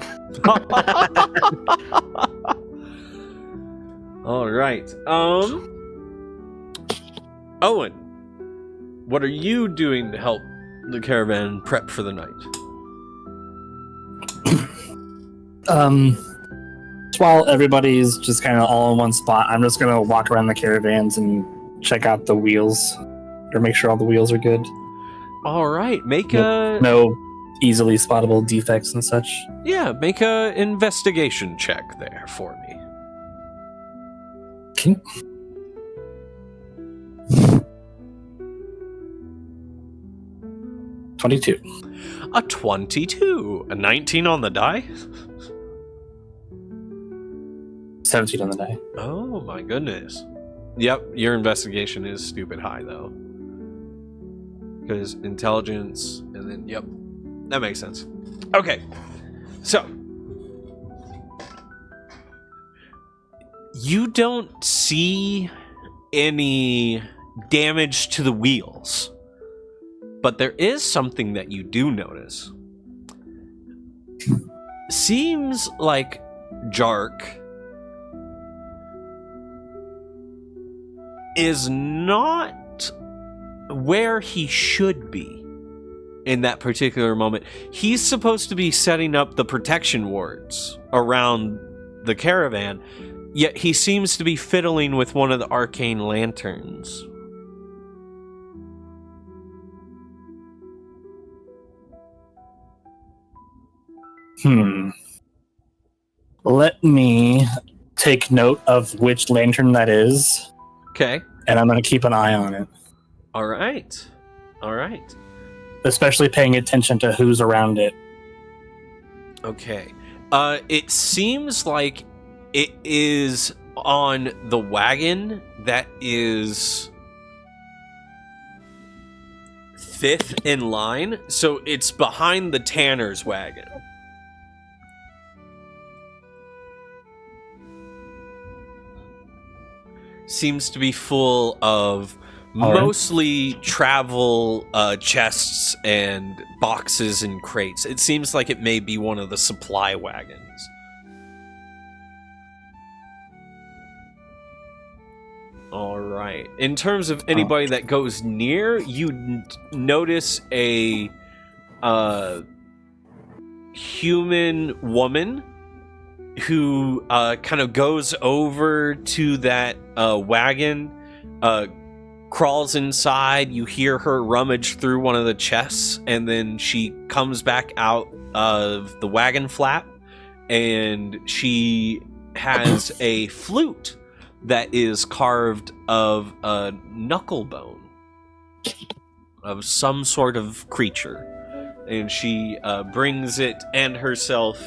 All right. Owen, what are you doing to help the caravan prep for the night? While everybody's just kind of all in one spot, I'm just gonna walk around the caravans and check out the wheels, or make sure all the wheels are good. All right, make no easily spottable defects and such. Yeah, make a investigation check there for me. Okay. A 22. A 19 on the die. 17 on the die. Oh my goodness. Yep, your investigation is stupid high though. Because intelligence, and then, yep. That makes sense. Okay, so. You don't see any damage to the wheels. But there is something that you do notice. Seems like Jark is not where he should be in that particular moment. He's supposed to be setting up the protection wards around the caravan, yet he seems to be fiddling with one of the arcane lanterns. Let me take note of which lantern that is. Okay. And I'm going to keep an eye on it. All right. All right. Especially paying attention to who's around it. Okay. It seems like it is on the wagon that is fifth in line. So it's behind the tanner's wagon. Seems to be full of mostly travel chests and boxes and crates. It seems like it may be one of the supply wagons. All right. In terms of anybody that goes near, you notice a human woman who kind of goes over to that wagon, crawls inside. You hear her rummage through one of the chests, and then she comes back out of the wagon flap, and she has a flute that is carved of a knuckle bone of some sort of creature, and she brings it and herself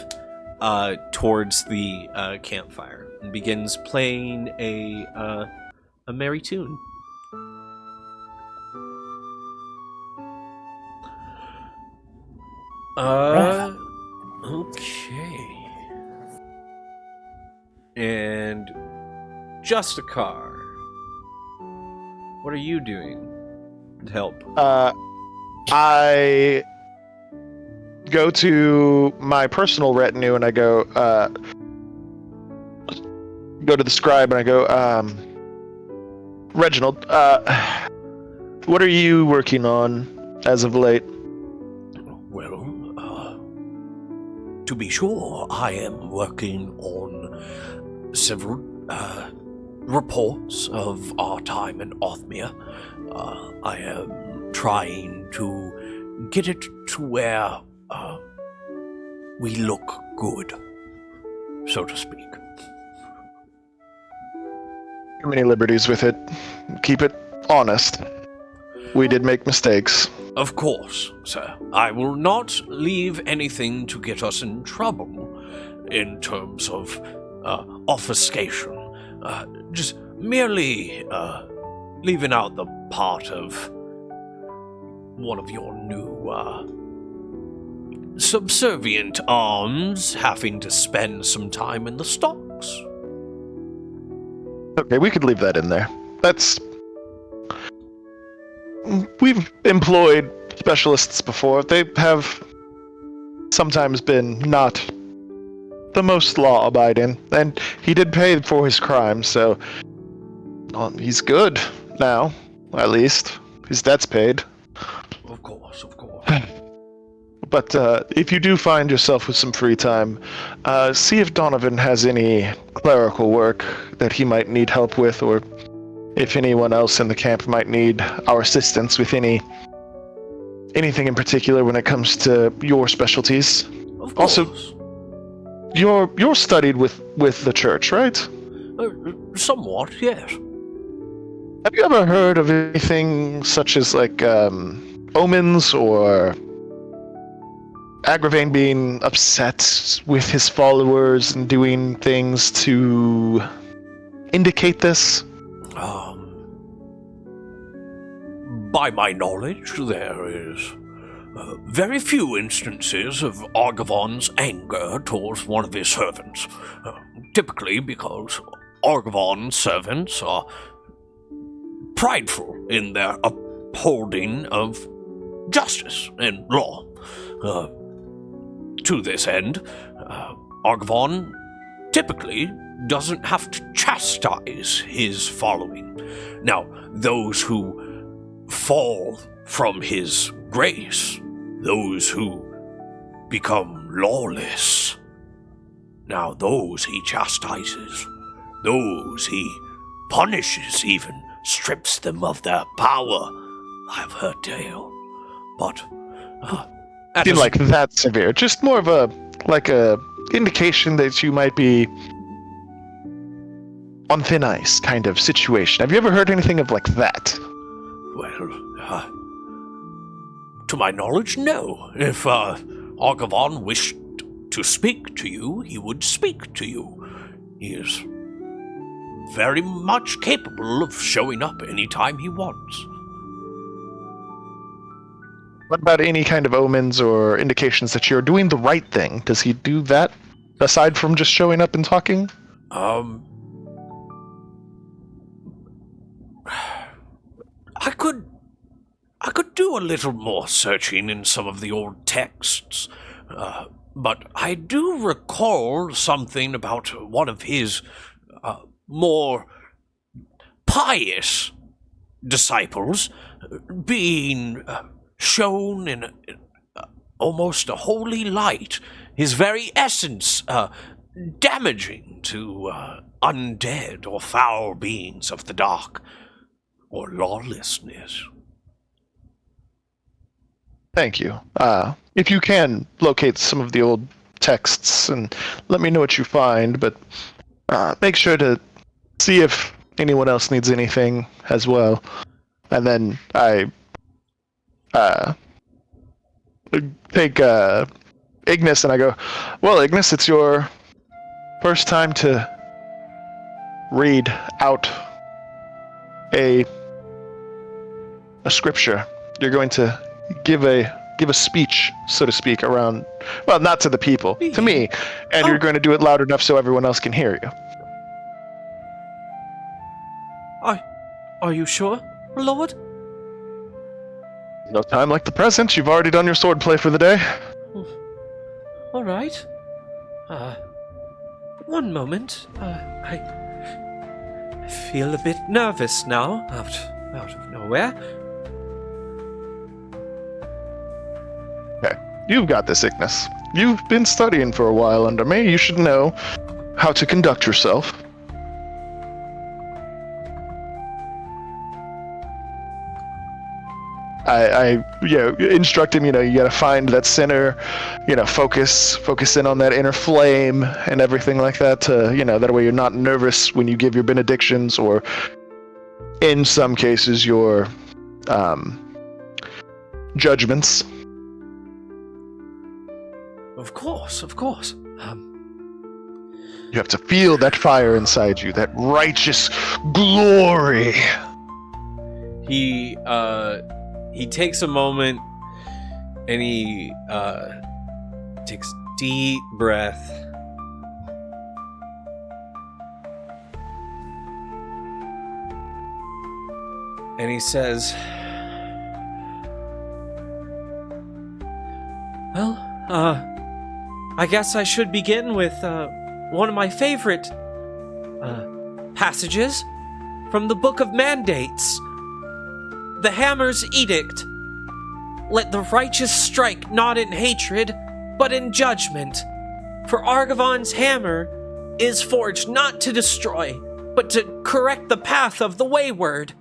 towards the campfire and begins playing a merry tune. Okay. And Justicar, what are you doing to help? I go to my personal retinue and I go to the scribe and I go, Reginald, what are you working on as of late? Well, to be sure, I am working on several reports of our time in Othmere. I am trying to get it to where we look good, so to speak. Too many liberties with it. Keep it honest. We did make mistakes. Of course, sir. I will not leave anything to get us in trouble in terms of obfuscation. Just merely leaving out the part of one of your new subservient arms having to spend some time in the stocks. Okay, we could leave that in there. We've employed specialists before. They have sometimes been not the most law-abiding, and he did pay for his crimes, so he's good now, at least. His debt's paid. Of course, of course. But if you do find yourself with some free time, see if Donovan has any clerical work that he might need help with, or if anyone else in the camp might need our assistance with anything in particular when it comes to your specialties. Of course. Also, you're studied with the church, right? Somewhat, yes. Have you ever heard of anything such as like omens or Agravain being upset with his followers and doing things to indicate this? By my knowledge, there is very few instances of Argavon's anger towards one of his servants. Typically because Argavon's servants are prideful in their upholding of justice and law. To this end, Argavon typically doesn't have to chastise his following. Now, those who fall from his grace, those who become lawless, now those he chastises, those he punishes, even strips them of their power. I've heard tale, but Seem like that severe. Just more of a indication that you might be on thin ice kind of situation. Have you ever heard anything of like that? Well, to my knowledge, no. If Argavon wished to speak to you, he would speak to you. He is very much capable of showing up anytime he wants. What about any kind of omens or indications that you're doing the right thing? Does he do that aside from just showing up and talking? I could do a little more searching in some of the old texts, but I do recall something about one of his more pious disciples being shown in almost a holy light, his very essence damaging to undead or foul beings of the dark or lawlessness. Thank you. If you can locate some of the old texts and let me know what you find, but make sure to see if anyone else needs anything as well. And then I take Ignis and I go, well, Ignis, it's your first time to read out a scripture. You're going to give a speech, so to speak, around, well, not to the people, to me, and you're going to do it loud enough so everyone else can hear you. Are you sure, Lord? No time like the present. You've already done your swordplay for the day. All right. One moment. I feel a bit nervous now, out of nowhere. Okay, you've got this, Ignis. You've been studying for a while under me. You should know how to conduct yourself. I instruct him, you gotta find that center, focus in on that inner flame and everything like that to, that way you're not nervous when you give your benedictions or in some cases your judgments. Of course. You have to feel that fire inside you, that righteous glory. He takes a moment and he takes a deep breath. And he says, well, I guess I should begin with one of my favorite passages from the Book of Mandates. The Hammer's Edict. Let the righteous strike not in hatred, but in judgment. For Argavon's hammer is forged not to destroy, but to correct the path of the wayward.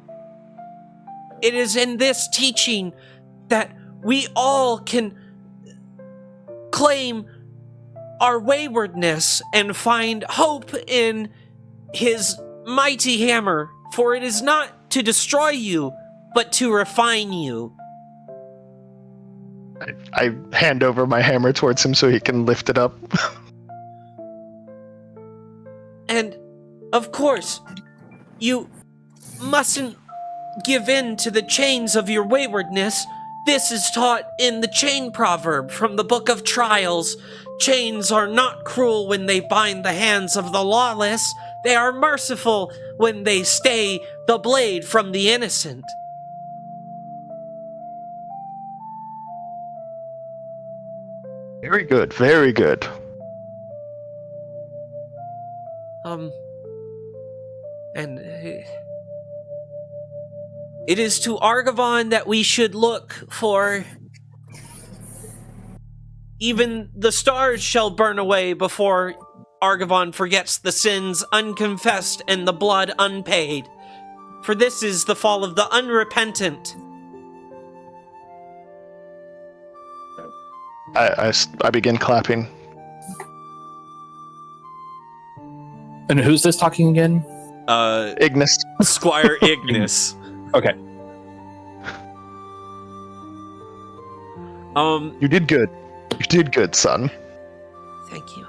It is in this teaching that we all can claim our waywardness and find hope in his mighty hammer, for it is not to destroy you, but to refine you. I hand over my hammer towards him so he can lift it up. And, of course, you mustn't give in to the chains of your waywardness. This is taught in the chain proverb from the Book of Trials. Chains are not cruel when they bind the hands of the lawless. They are merciful when they stay the blade from the innocent. Very good, very good. And it is to Argavon that we should look, for even the stars shall burn away before Argavon forgets the sins unconfessed and the blood unpaid. For this is the fall of the unrepentant. I begin clapping. And who's this talking again? Ignis. Squire Ignis. Okay. You did good. You did good, son. Thank you.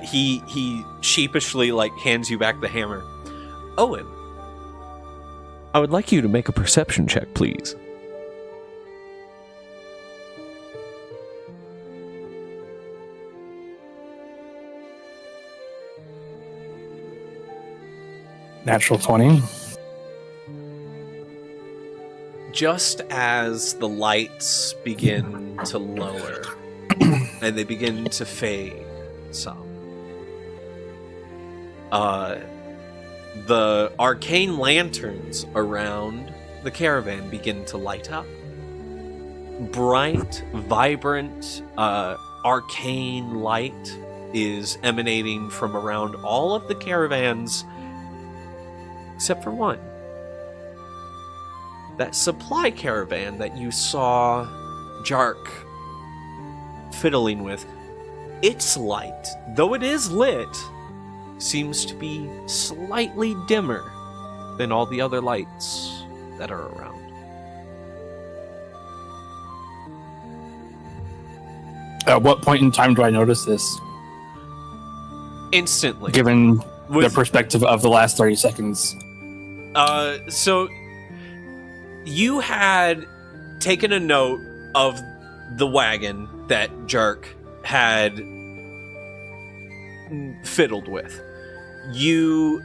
He sheepishly, hands you back the hammer. Owen, I would like you to make a perception check, please. Natural 20. Just as the lights begin to lower and they begin to fade some, the arcane lanterns around the caravan begin to light up. Bright, vibrant, arcane light is emanating from around all of the caravans except for one. That supply caravan that you saw Jark fiddling with, its light, though it is lit, seems to be slightly dimmer than all the other lights that are around. At what point in time do I notice this? Instantly. Given the perspective of the last 30 seconds. So you had taken a note of the wagon that Jark had fiddled with. You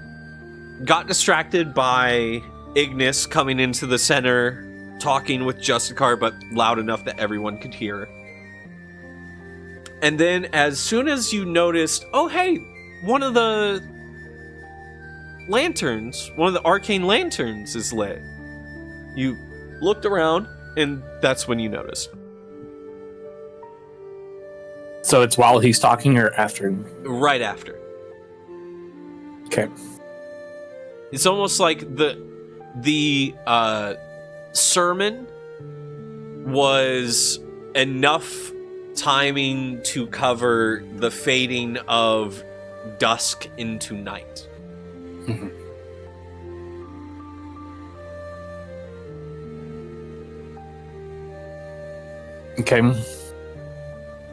got distracted by Ignis coming into the center, talking with Justicar, but loud enough that everyone could hear. And then as soon as you noticed, oh hey, one of the lanterns, one of the arcane lanterns is lit. You looked around, and that's when you noticed. So it's while he's talking or after? Right after. Okay. It's almost like the sermon was enough timing to cover the fading of dusk into night. Mm-hmm. Okay.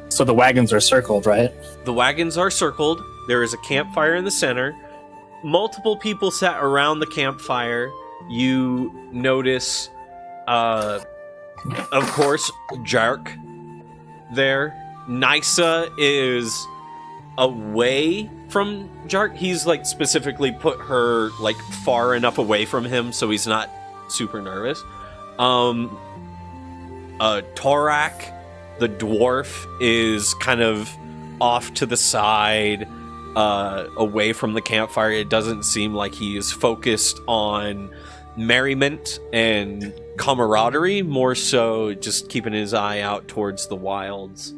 So the wagons are circled, right? The wagons are circled. There is a campfire in the center. Multiple people sat around the campfire. You notice, of course, Jark there. Nysa is away from Jark. He's specifically put her far enough away from him so he's not super nervous. Torak, the dwarf, is kind of off to the side, away from the campfire. It doesn't seem like he is focused on merriment and camaraderie, more so just keeping his eye out towards the wilds.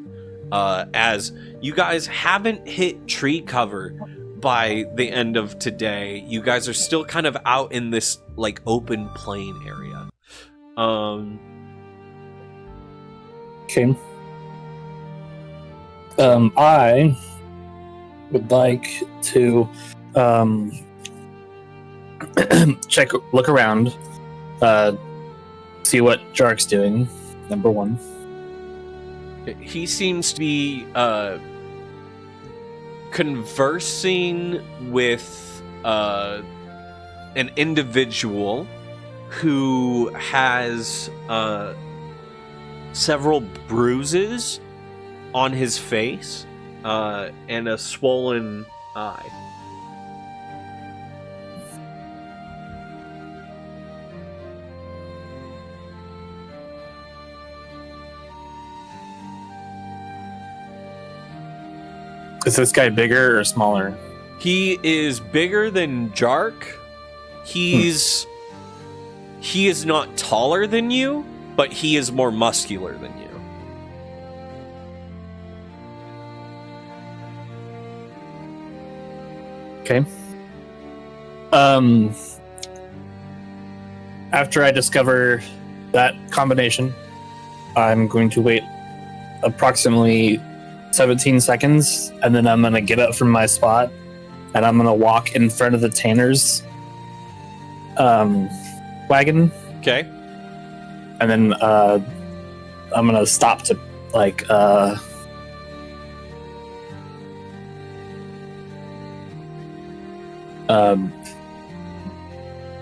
As you guys haven't hit tree cover by the end of today, you guys are still kind of out in this open plain area. Okay. I would like to look around, see what Jark's doing, number one. He seems to be conversing with an individual who has several bruises on his face and a swollen eye. Is this guy bigger or smaller? He is bigger than Jark. He is not taller than you, but he is more muscular than you. Okay. After I discover that combination, I'm going to wait approximately 17 seconds, and then I'm going to get up from my spot, and I'm going to walk in front of the tanner's wagon. Okay. And then I'm going to stop to, like,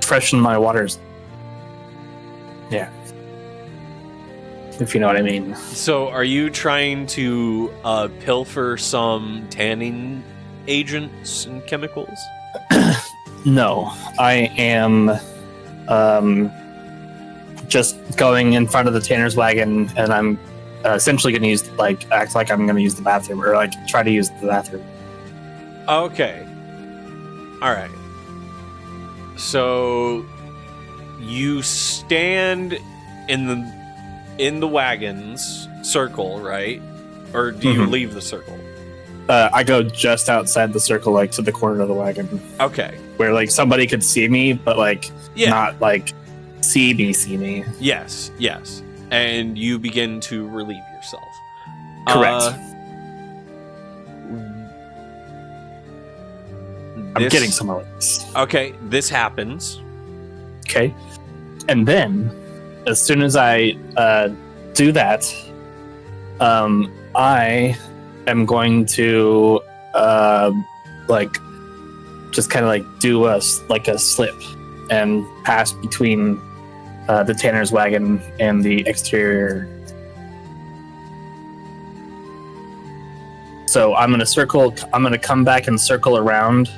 freshen my waters. Yeah. If you know what I mean. So, are you trying to pilfer some tanning agents and chemicals? No, I am just going in front of the tanner's wagon, and I'm essentially going to use, like, act like I'm going to use the bathroom, or like try to use the bathroom. Okay. All right. So you stand in the wagon's circle, right? Or do you leave the circle? I go just outside the circle, like to the corner of the wagon. Okay. Where like somebody could see me, but like Yeah. not like see me. Yes. And you begin to relieve yourself. Correct. I'm getting some of this. Okay, this happens. Okay. And then, as soon as I do that, I am going to like just kind of like do a slip and pass between the tanner's wagon and the exterior. So I'm going to come back and circle around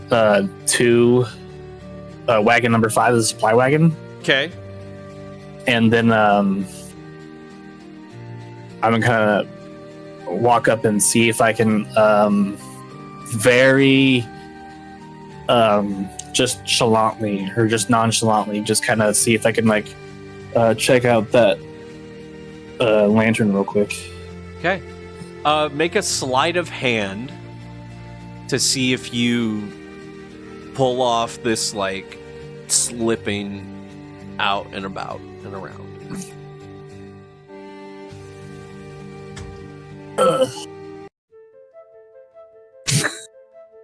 to wagon number 5, the supply wagon. Okay. And then I'm going to kind of walk up and see if I can very just nonchalantly just kind of see if I can like check out that lantern real quick. Okay. Make a sleight of hand to see if you pull off this like slipping out and about and around.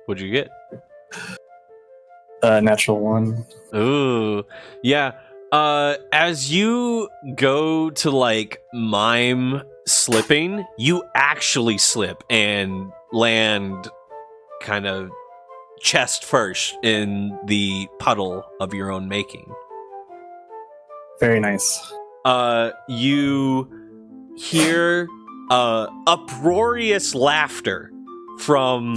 What'd you get? Natural 1. Ooh, yeah. As you go to like mime slipping, you actually slip and land kind of chest first in the puddle of your own making. Very nice. You hear uproarious laughter from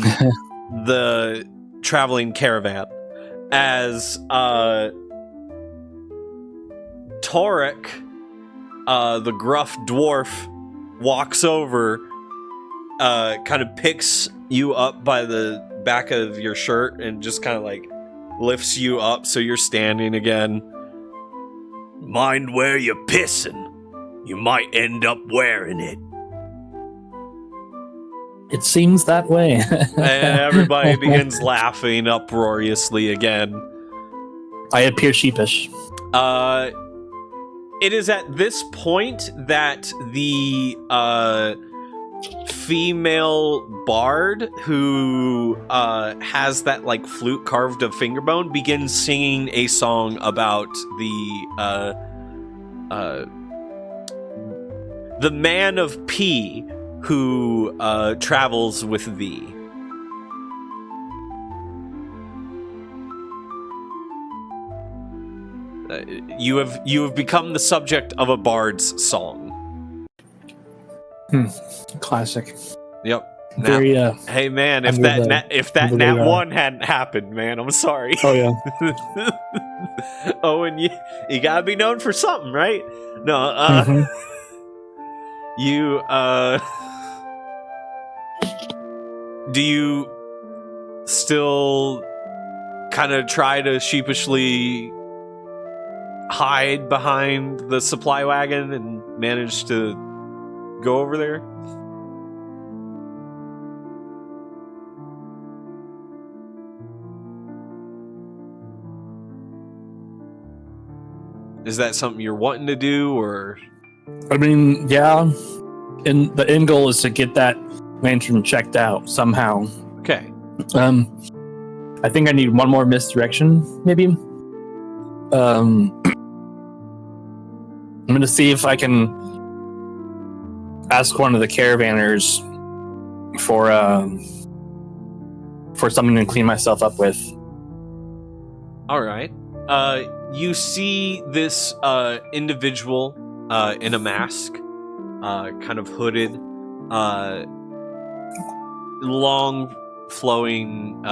the traveling caravan as Torek, the gruff dwarf, walks over, kind of picks you up by the back of your shirt and just kind of like lifts you up so you're standing again. Mind where you're pissing. You might end up wearing it. It seems that way. And everybody begins laughing uproariously again. I appear sheepish. It is at this point that the female bard who has that like flute carved of fingerbone begins singing a song about the the man of P who travels with thee. You have become the subject of a bard's song. Classic. Yep. Very. Hey man, if under that the- nat under the radar. 1 hadn't happened, man, I'm sorry. Oh yeah. Oh, and you gotta be known for something, right? No, Mhm. you do you still kind of try to sheepishly hide behind the supply wagon and manage to go over there? Is that something you're wanting to do, or? I mean, yeah. And the end goal is to get that lantern checked out somehow. Okay. I think I need one more misdirection, maybe. I'm gonna see if I can ask one of the caravanners for something to clean myself up with. All right. You see this individual in a mask, kind of hooded, long flowing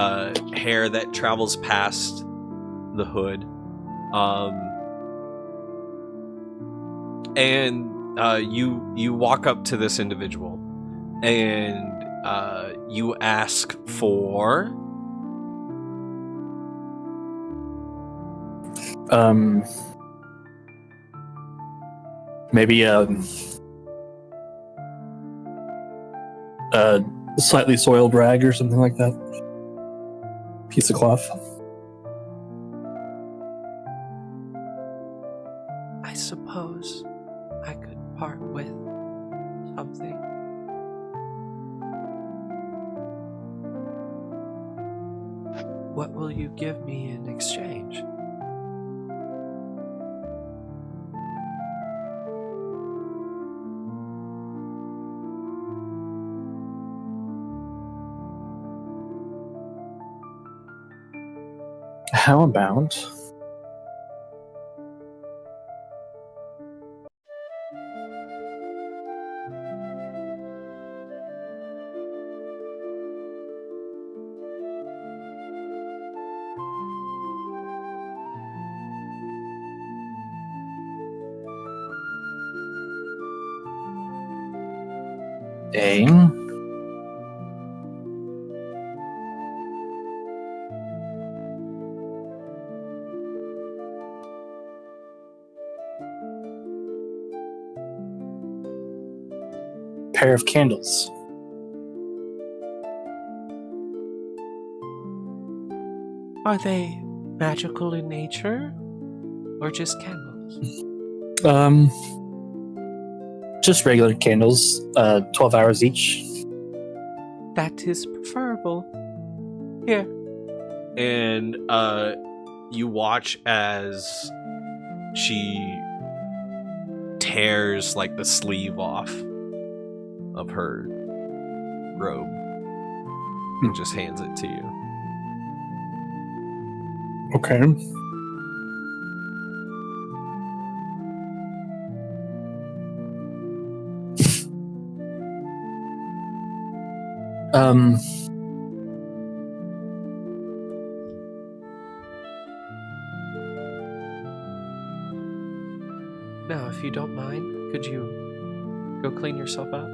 hair that travels past the hood, and you walk up to this individual and you ask for Maybe a slightly soiled rag or something like that. Piece of cloth. I suppose I could part with something. What will you give me in exchange? How about a pair of candles? Are they magical in nature or just candles? Just regular candles, 12 hours each. That is preferable. Here. And you watch as she tears like the sleeve off of her robe and just hands it to you. Okay. Now, if you don't mind, could you go clean yourself up?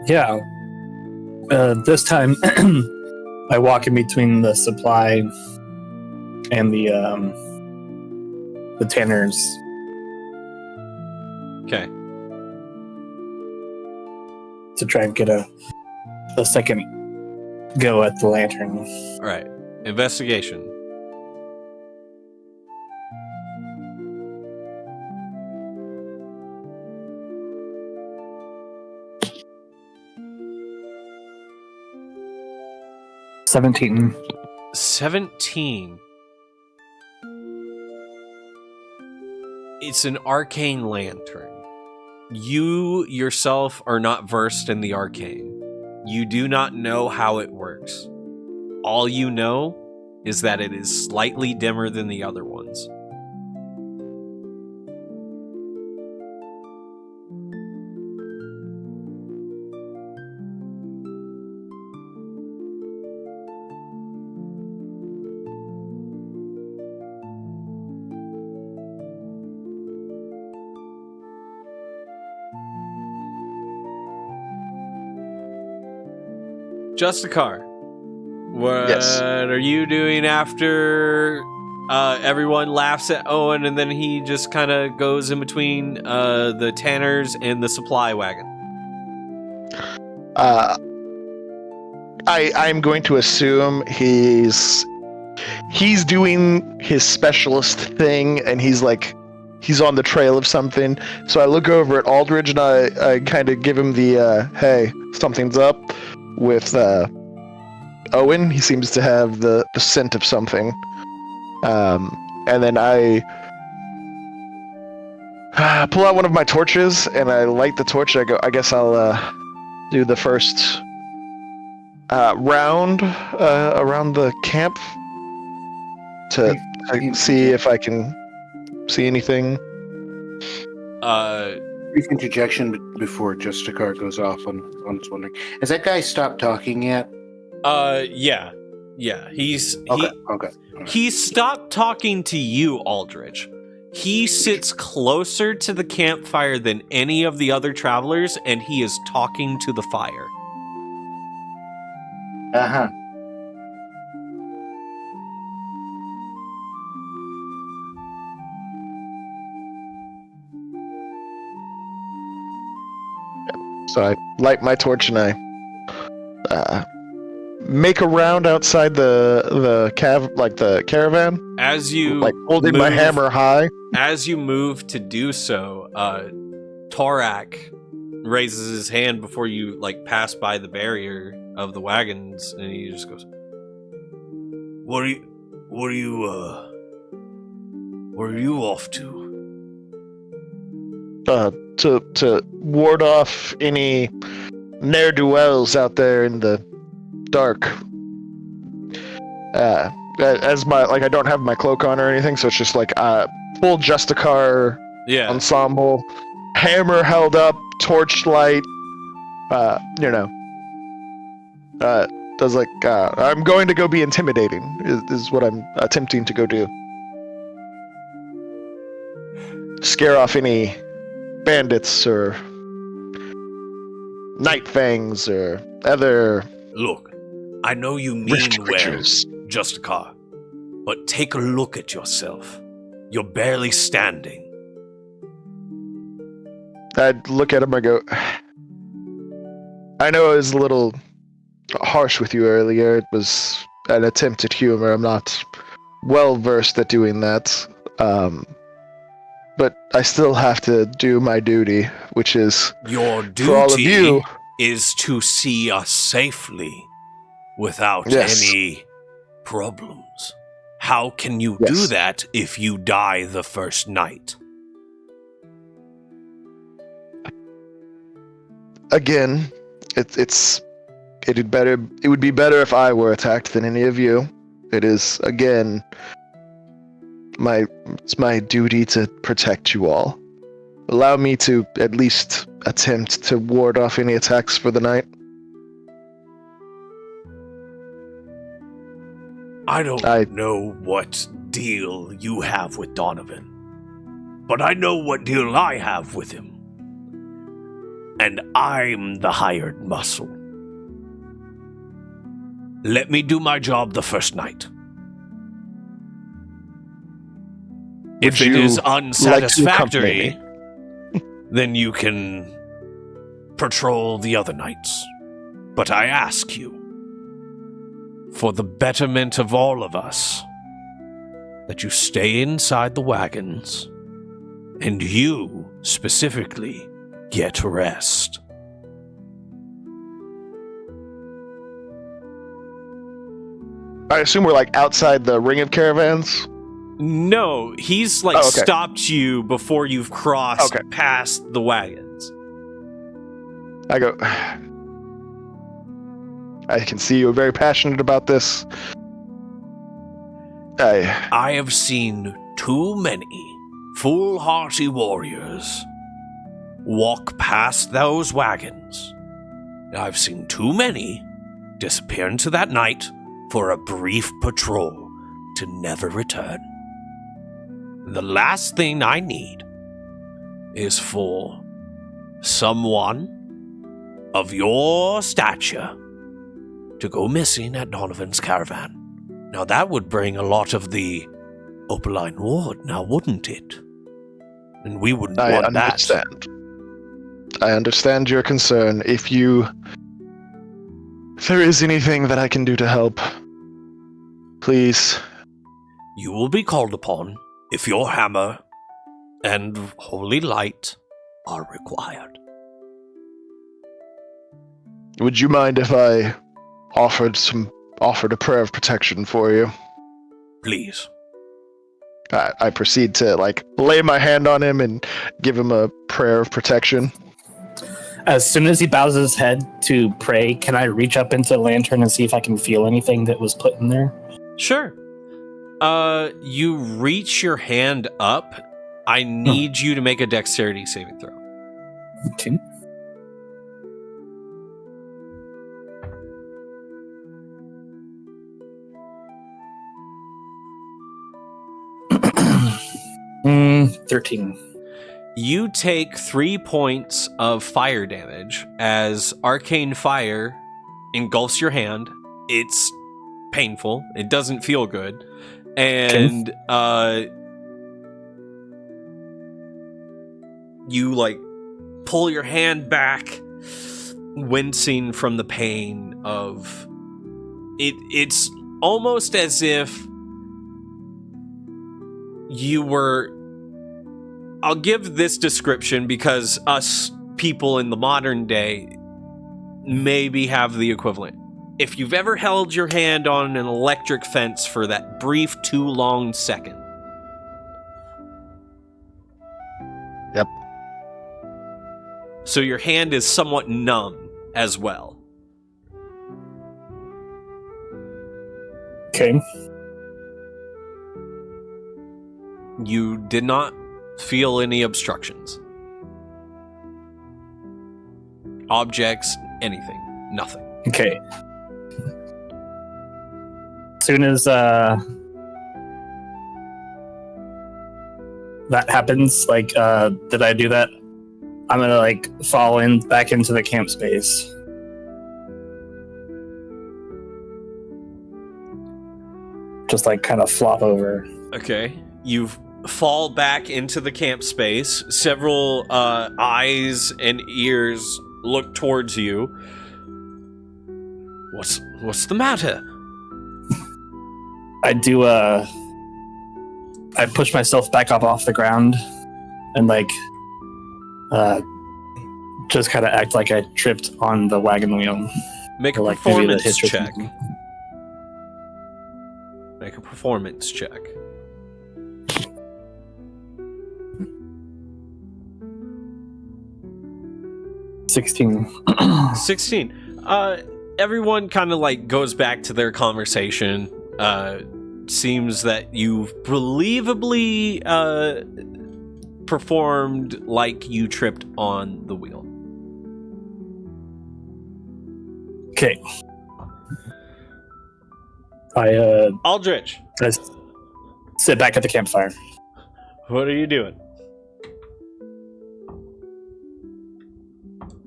Yeah. This time, I walk in between the supply and the tanners. Okay. To try and get a second go at the lantern. All right. Investigation. $17. 17. It's an arcane lantern. You yourself are not versed in the arcane. You do not know how it works. All you know is that it is slightly dimmer than the other ones. Justicar, what are you doing after everyone laughs at Owen and then he just kind of goes in between the tanners and the supply wagon? I'm going to assume he's doing his specialist thing, and he's on the trail of something. So I look over at Aldridge and I kind of give him the hey, something's up with Owen. He seems to have the scent of something. And then I pull out one of my torches and I light the torch. I guess I'll do the first round around the camp to see if I can see anything. Brief interjection before Justicar goes off on its wondering. Has that guy stopped talking yet? Yeah. Okay. He stopped talking to you, Aldrich. He sits closer to the campfire than any of the other travelers, and he is talking to the fire. Uh-huh. So I light my torch and I make a round outside the caravan. As you holding my hammer high. As you move to do so, Torak raises his hand before you pass by the barrier of the wagons, and he just goes, Where are you off to? To ward off any ne'er-do-wells out there in the dark. As I don't have my cloak on or anything, so it's just full Justicar ensemble, hammer held up, torchlight. Does I'm going to go be intimidating is what I'm attempting to go do. Scare off any bandits or night fangs or other. Look, I know you mean well, Justicar, but take a look at yourself. You're barely standing. I'd look at him, I go, I know I was a little harsh with you earlier. It was an attempt at humor. I'm not well versed at doing that. But I still have to do my duty, which is your duty for all of you is to see us safely without any problems. How can you do that if you die the first night? Again, it would be better if I were attacked than any of you. It is, again, it's my duty to protect you all. Allow me to at least attempt to ward off any attacks for the night. I don't know what deal you have with Donovan, but I know what deal I have with him. And I'm the hired muscle. Let me do my job the first night. If it is unsatisfactory, then you can patrol the other nights. But I ask you, for the betterment of all of us, that you stay inside the wagons, and you, specifically, get rest. I assume we're outside the ring of caravans? No, he's like Oh, okay. stopped you before you've crossed Okay. past the wagons. I go, I can see you're very passionate about this. I have seen too many foolhardy warriors walk past those wagons. I've seen too many disappear into that night for a brief patrol to never return. The last thing I need is for someone of your stature to go missing at Donovan's caravan. Now that would bring a lot of the Opaline Ward, now wouldn't it? And we wouldn't want that. I understand your concern. If there is anything that I can do to help, please. You will be called upon if your hammer and holy light are required. Would you mind if I offered a prayer of protection for you? Please. I proceed to lay my hand on him and give him a prayer of protection. As soon as he bows his head to pray, can I reach up into the lantern and see if I can feel anything that was put in there? Sure. You reach your hand up. I need you to make a dexterity saving throw. Okay. Mm, 13. You take 3 points of fire damage as arcane fire engulfs your hand. It's painful. It doesn't feel good. And you pull your hand back, wincing from the pain of it. It's almost as if you were... I'll give this description because us people in the modern day maybe have the equivalent. If you've ever held your hand on an electric fence for that brief, too long second. Yep. So your hand is somewhat numb as well. Okay. You did not feel any obstructions. Objects, anything, nothing. Okay. As soon as that happens, did I do that? I'm gonna fall back into the camp space. Just kind of flop over. Okay. You fall back into the camp space. Several eyes and ears look towards you. What's the matter? I do I push myself back up off the ground and just kind of act like I tripped on the wagon wheel. Make a Or, performance maybe the history check. thing. Make a performance check. $16. 16. Everyone kind of goes back to their conversation. Seems that you've believably performed like you tripped on the wheel. Okay. I Aldrich, sit back at the campfire. what are you doing?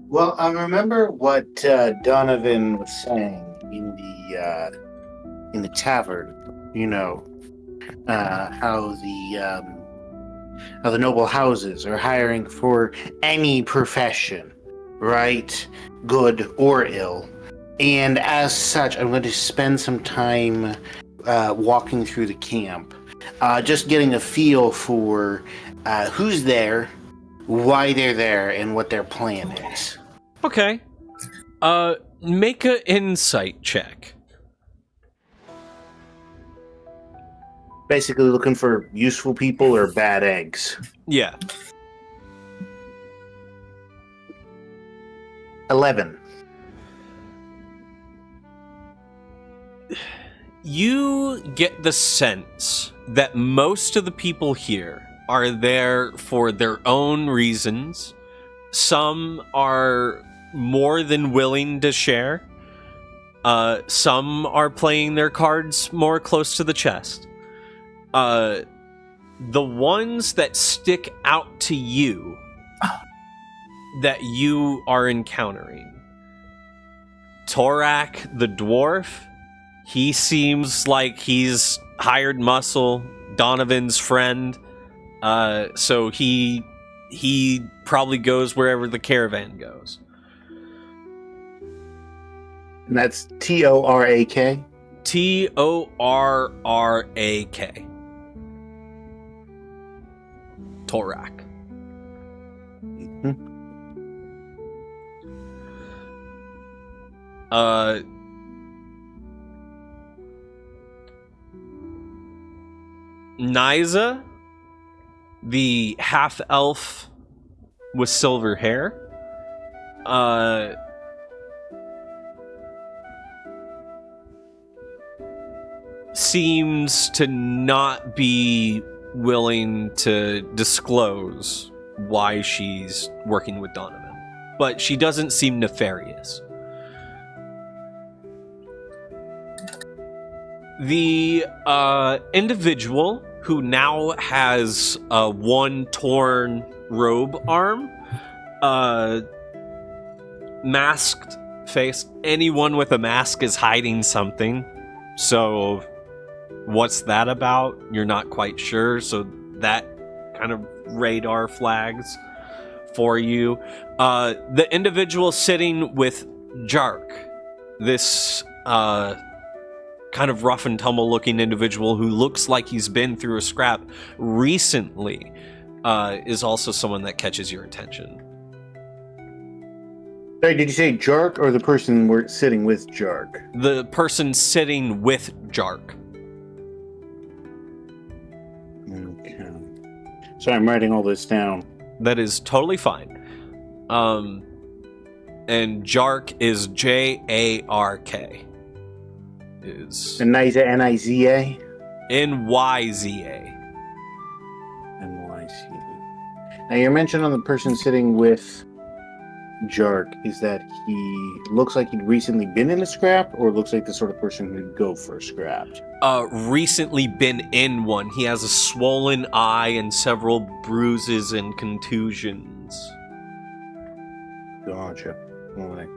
Well, I remember what Donovan was saying in the tavern. You know, how the noble houses are hiring for any profession, right? Good or ill. And as such, I'm going to spend some time walking through the camp, just getting a feel for who's there, why they're there, and what their plan is. Okay. Make an insight check. Basically looking for useful people or bad eggs. Yeah. 11. You get the sense that most of the people here are there for their own reasons. Some are more than willing to share. Some are playing their cards more close to the chest. The ones that stick out to you that you are encountering. Torak, the dwarf, he seems like he's hired muscle, Donovan's friend. So he probably goes wherever the caravan goes. And that's Torak. Torrak. Torak. Nyza, the half-elf with silver hair, seems to not be willing to disclose why she's working with Donovan, but she doesn't seem nefarious. The individual who now has one torn robe arm, masked face. Anyone with a mask is hiding something. So what's that about? You're not quite sure. So that kind of radar flags for you. The individual sitting with Jark, this kind of rough and tumble looking individual who looks like he's been through a scrap recently, is also someone that catches your attention. Sorry, did you say Jark or the person we're sitting with Jark? The person sitting with Jark. Okay. So I'm writing all this down. That is totally fine. And Jark is Jark. Is Niza, Niza? Nyza. NYC. Now you mentioned on the person sitting with Jark is that he looks like he'd recently been in a scrap, or looks like the sort of person who'd go for a scrap? Recently been in one. He has a swollen eye and several bruises and contusions. Gotcha. All right.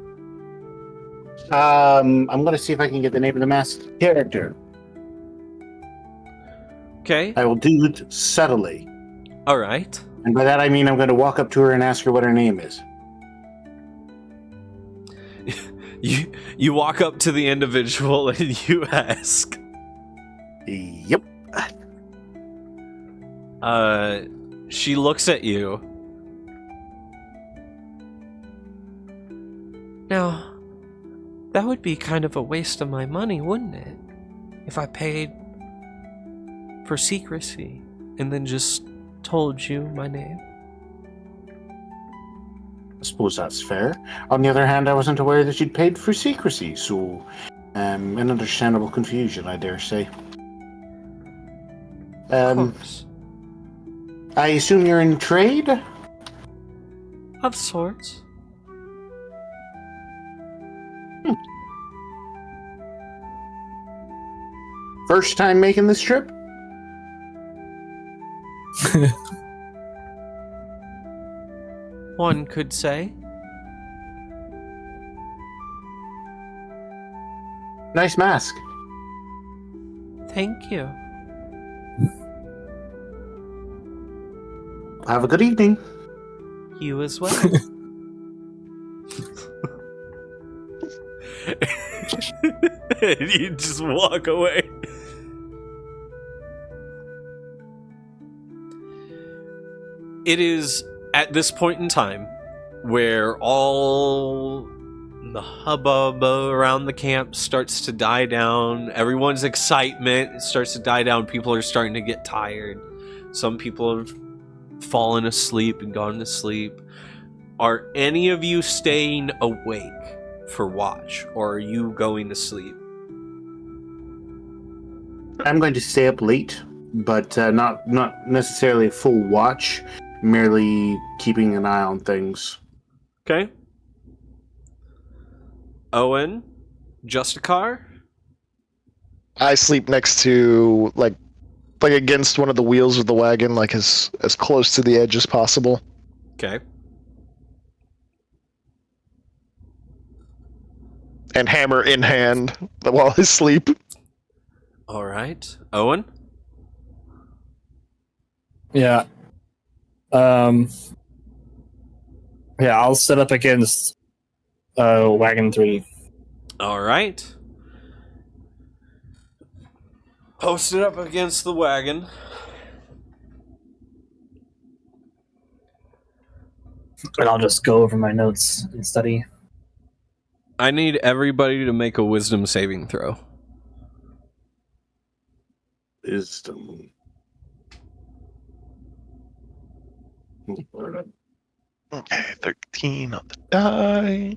I'm going to see if I can get the name of the masked character. Okay. I will do it subtly. All right. And by that I mean I'm going to walk up to her and ask her what her name is. You walk up to the individual and you ask. Yep. She looks at you. Now, that would be kind of a waste of my money, wouldn't it? If I paid for secrecy and then just told you my name. I suppose that's fair. On the other hand, I wasn't aware that you'd paid for secrecy, so an understandable confusion, I dare say. Of course. I assume you're in trade? Of sorts. First time making this trip? One could say. Nice mask. Thank you. Have a good evening. You as well. And you just walk away. It is at this point in time where all The hubbub around the camp starts to die down. Everyone's excitement starts to die down. People are starting to get tired. Some people have fallen asleep and gone to sleep. Are any of you staying awake for watch, or are you going to sleep? I'm going to stay up late, but not necessarily a full watch, merely keeping an eye on things. Okay. Owen, Justicar. I sleep next to like against one of the wheels of the wagon, like as close to the edge as possible. Okay. And hammer in hand while I sleep. All right. Owen? Yeah. Yeah, I'll set up against wagon 3. All right. Post it up against the wagon. And I'll just go over my notes and study. I need everybody to make a wisdom saving throw. Wisdom. Okay, 13 on the die.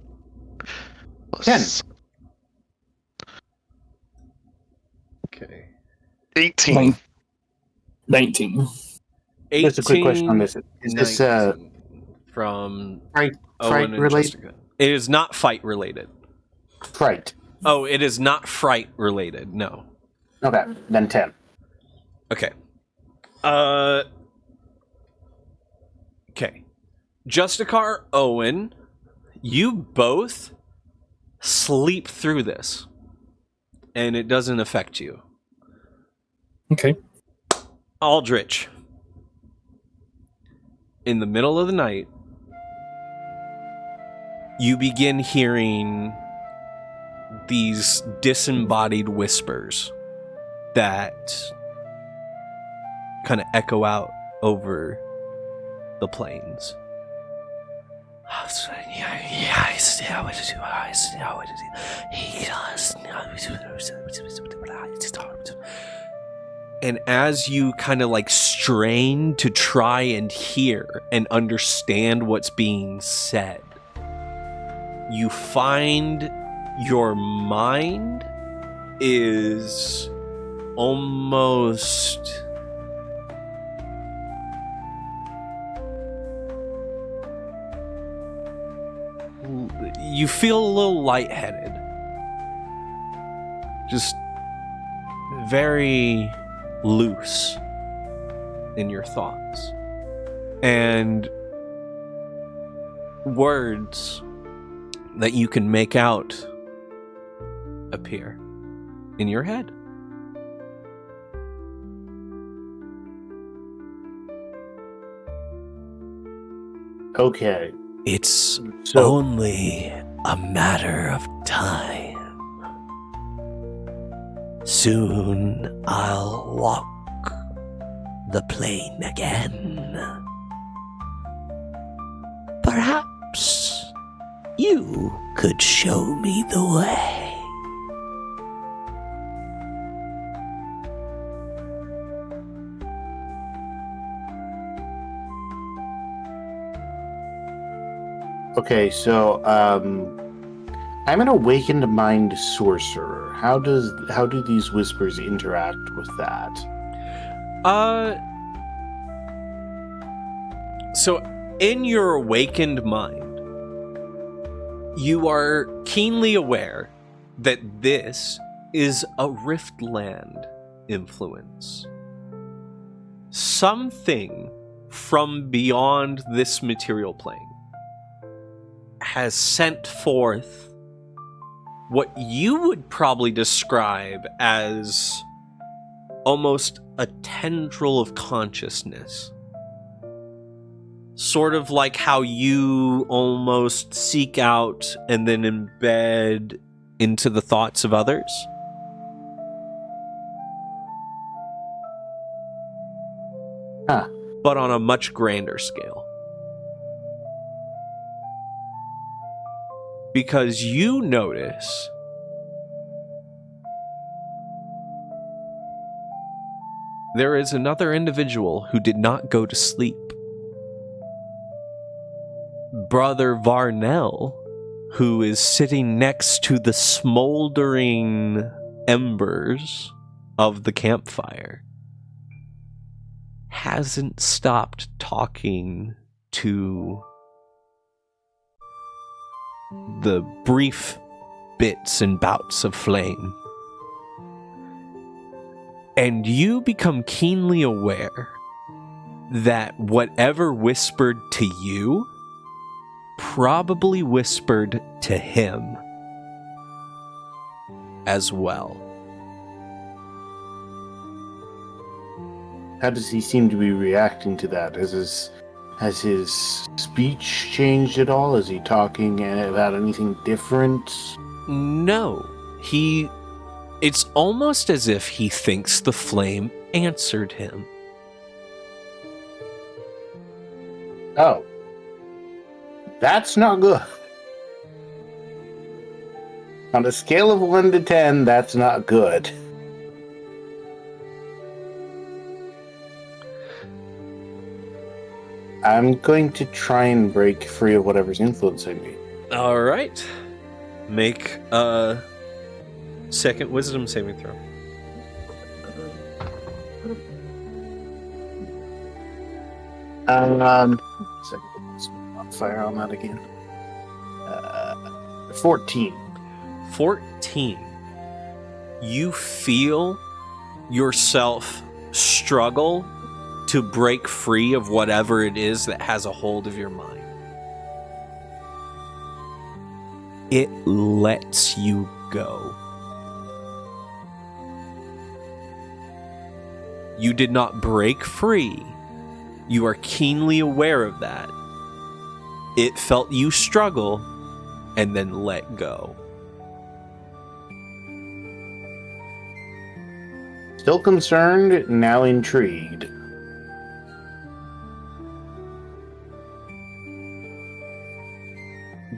Plus 10. Okay. 18. 19. Just a quick question on this. Is this 19 from fright Owen and related? Jessica. It is not fight related. Fright. Oh, it is not fright related. No. Okay, then 10. Okay. Okay. Justicar, Owen, you both sleep through this, and it doesn't affect you. Okay. Aldrich, in the middle of the night, you begin hearing these disembodied whispers that kind of echo out over the plains. And as you kind of like strain to try and hear and understand what's being said, you find your mind is almost you feel a little lightheaded, just very loose in your thoughts, and words that you can make out appear in your head. Okay. It's So Only a matter of time. Soon I'll walk the plain again. Perhaps you could show me the way. okay, so I'm an awakened mind sorcerer. How do these whispers interact with that? So in your awakened mind, you are keenly aware that this is a Riftland influence. Something from beyond this material plane has sent forth what you would probably describe as almost a tendril of consciousness. Sort of like how you almost seek out and then embed into the thoughts of others. Huh. But on a much grander scale. because you notice there is another individual who did not go to sleep. Brother Varnell, who is sitting next to the smoldering embers of the campfire, hasn't stopped talking to the brief bits and bouts of flame. And you become keenly aware that whatever whispered to you probably whispered to him as well. How does he seem to be reacting to that? Has his speech changed at all? Is he talking about anything different? No, it's almost as if he thinks the flame answered him. Oh. That's not good. On a scale of 1 to 10, that's not good. I'm going to try and break free of whatever's influencing me. All right. Make a second wisdom saving throw. Fire on that again. 14. 14. You feel yourself struggle to break free of whatever it is that has a hold of your mind. It lets you go. You did not break free. You are keenly aware of that. It felt you struggle and then let go. Still concerned, now intrigued.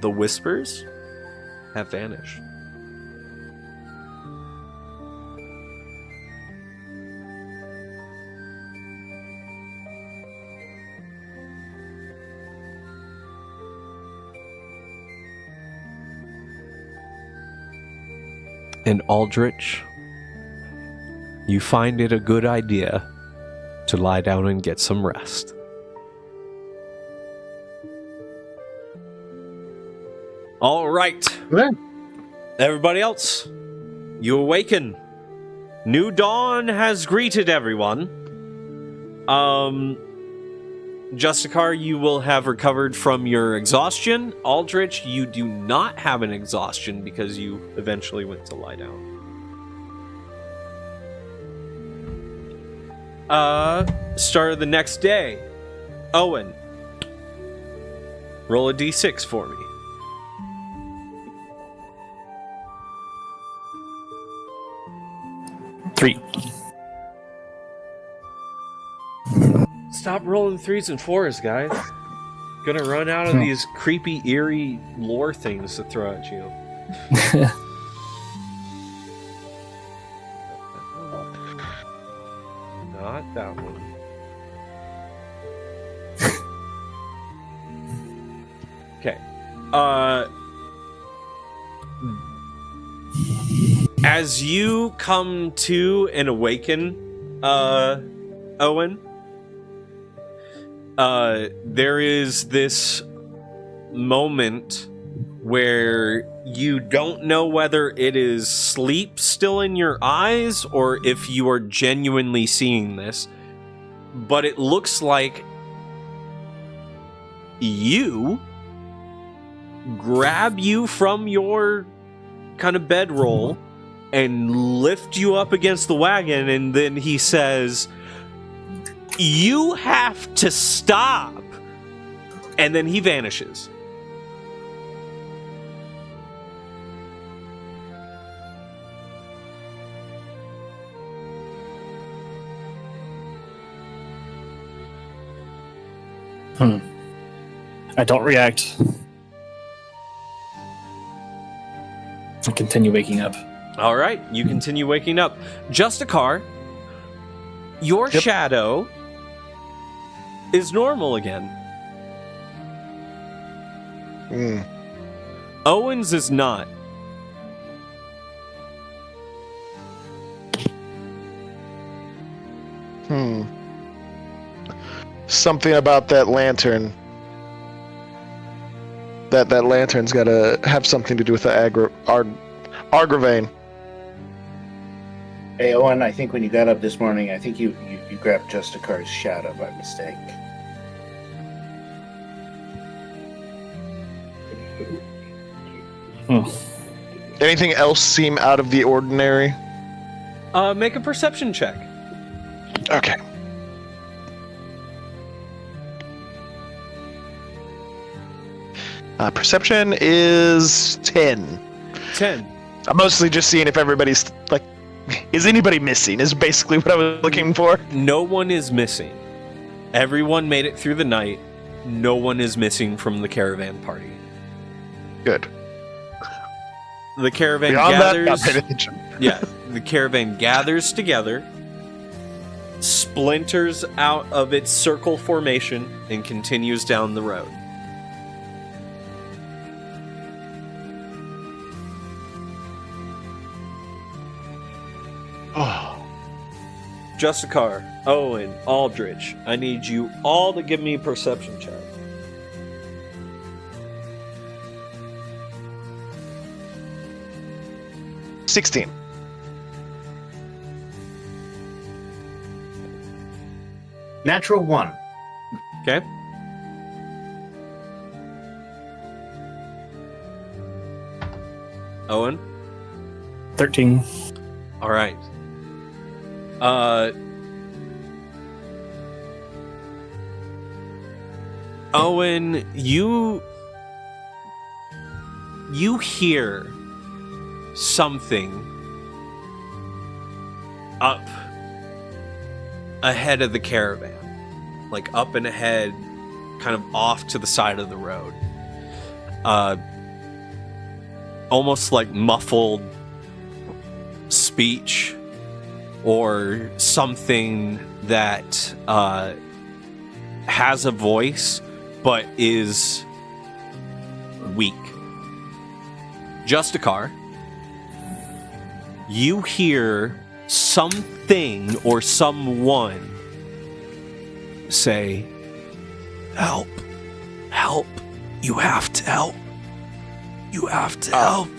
The whispers have vanished. And Aldrich, you find it a good idea to lie down and get some rest. All right. Yeah. Everybody else, you awaken. New dawn has greeted everyone. Justicar, you will have recovered from your exhaustion. Aldrich, you do not have an exhaustion because you eventually went to lie down. Start of the next day. Owen, roll a d6 for me. 3. Stop rolling 3s and 4s, guys. Gonna run out of these creepy, eerie lore things to throw at you. Not that one. Okay. As you come to and awaken, Owen, there is this moment where you don't know whether it is sleep still in your eyes or if you are genuinely seeing this, but it looks like you grab you from your kind of bedroll and lift you up against the wagon, and then he says, "You have to stop," and then he vanishes. I don't react. I continue waking up. All right, you continue waking up. Justicar, your shadow is normal again. Owen's is not. Something about that lantern. That lantern's got to have something to do with the Argravane. Hey, Owen, I think when you got up this morning, I think you grabbed Justicar's shadow by mistake. Anything else seem out of the ordinary? Make a perception check. Okay. Perception is 10. 10. I'm mostly just seeing if everybody's like, is anybody missing? Is basically what I was looking for. No one is missing. Everyone made it through the night. No one is missing from the caravan party. Good. The caravan Beyond gathers. that, not paying attention. Yeah, the caravan gathers together, splinters out of its circle formation, and continues down the road. Justicar, Owen, Aldrich, I need you all to give me a perception check. $16. Natural 1. Okay. Owen? 13. All right. Owen, you hear something up ahead of the caravan, like up and ahead, kind of off to the side of the road. Almost like muffled speech or something that has a voice but is weak. Justicar, you hear something or someone say, "Help, help, you have to help. You have to help."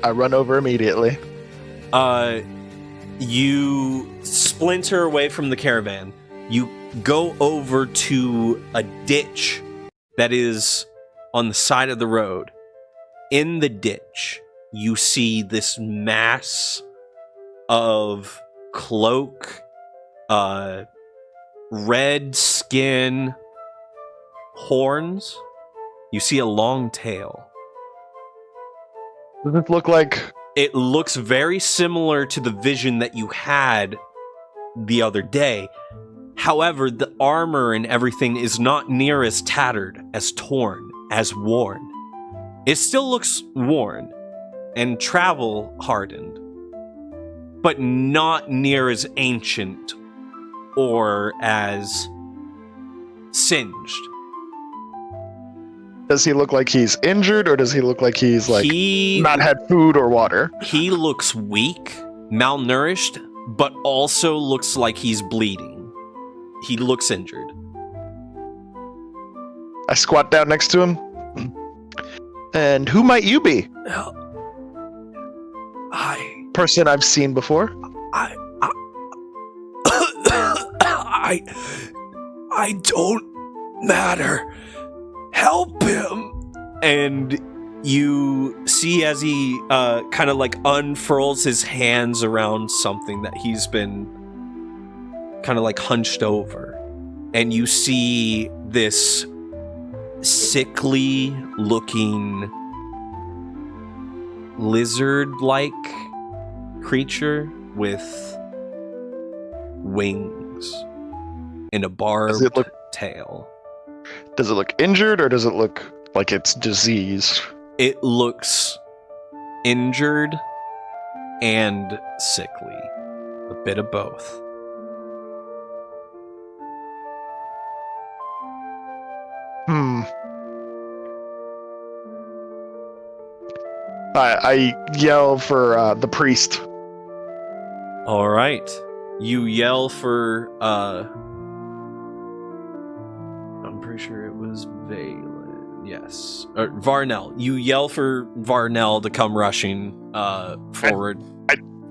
I run over immediately. You splinter away from the caravan. You go over to a ditch that is on the side of the road. In the ditch, you see this mass of cloak, red skin, horns. You see a long tail. Does this look like... It looks very similar to the vision that you had the other day. However, the armor and everything is not near as tattered, as torn, as worn. It still looks worn and travel hardened, but not near as ancient or as singed. Does he look like he's injured, or does he look like he's like not had food or water? He looks weak, malnourished, but also looks like he's bleeding. He looks injured. I squat down next to him. And who might you be? Person I've seen before? I don't matter. Help him. And you see as he kind of like unfurls his hands around something that he's been kind of like hunched over. And you see this sickly looking lizard-like creature with wings and a barbed tail. Does it look injured, or does it look like it's diseased? It looks injured and sickly. A bit of both. I yell for the priest. All right. You yell for, I'm pretty sure it was Valen. Yes. Or Varnell. You yell for Varnell to come rushing forward.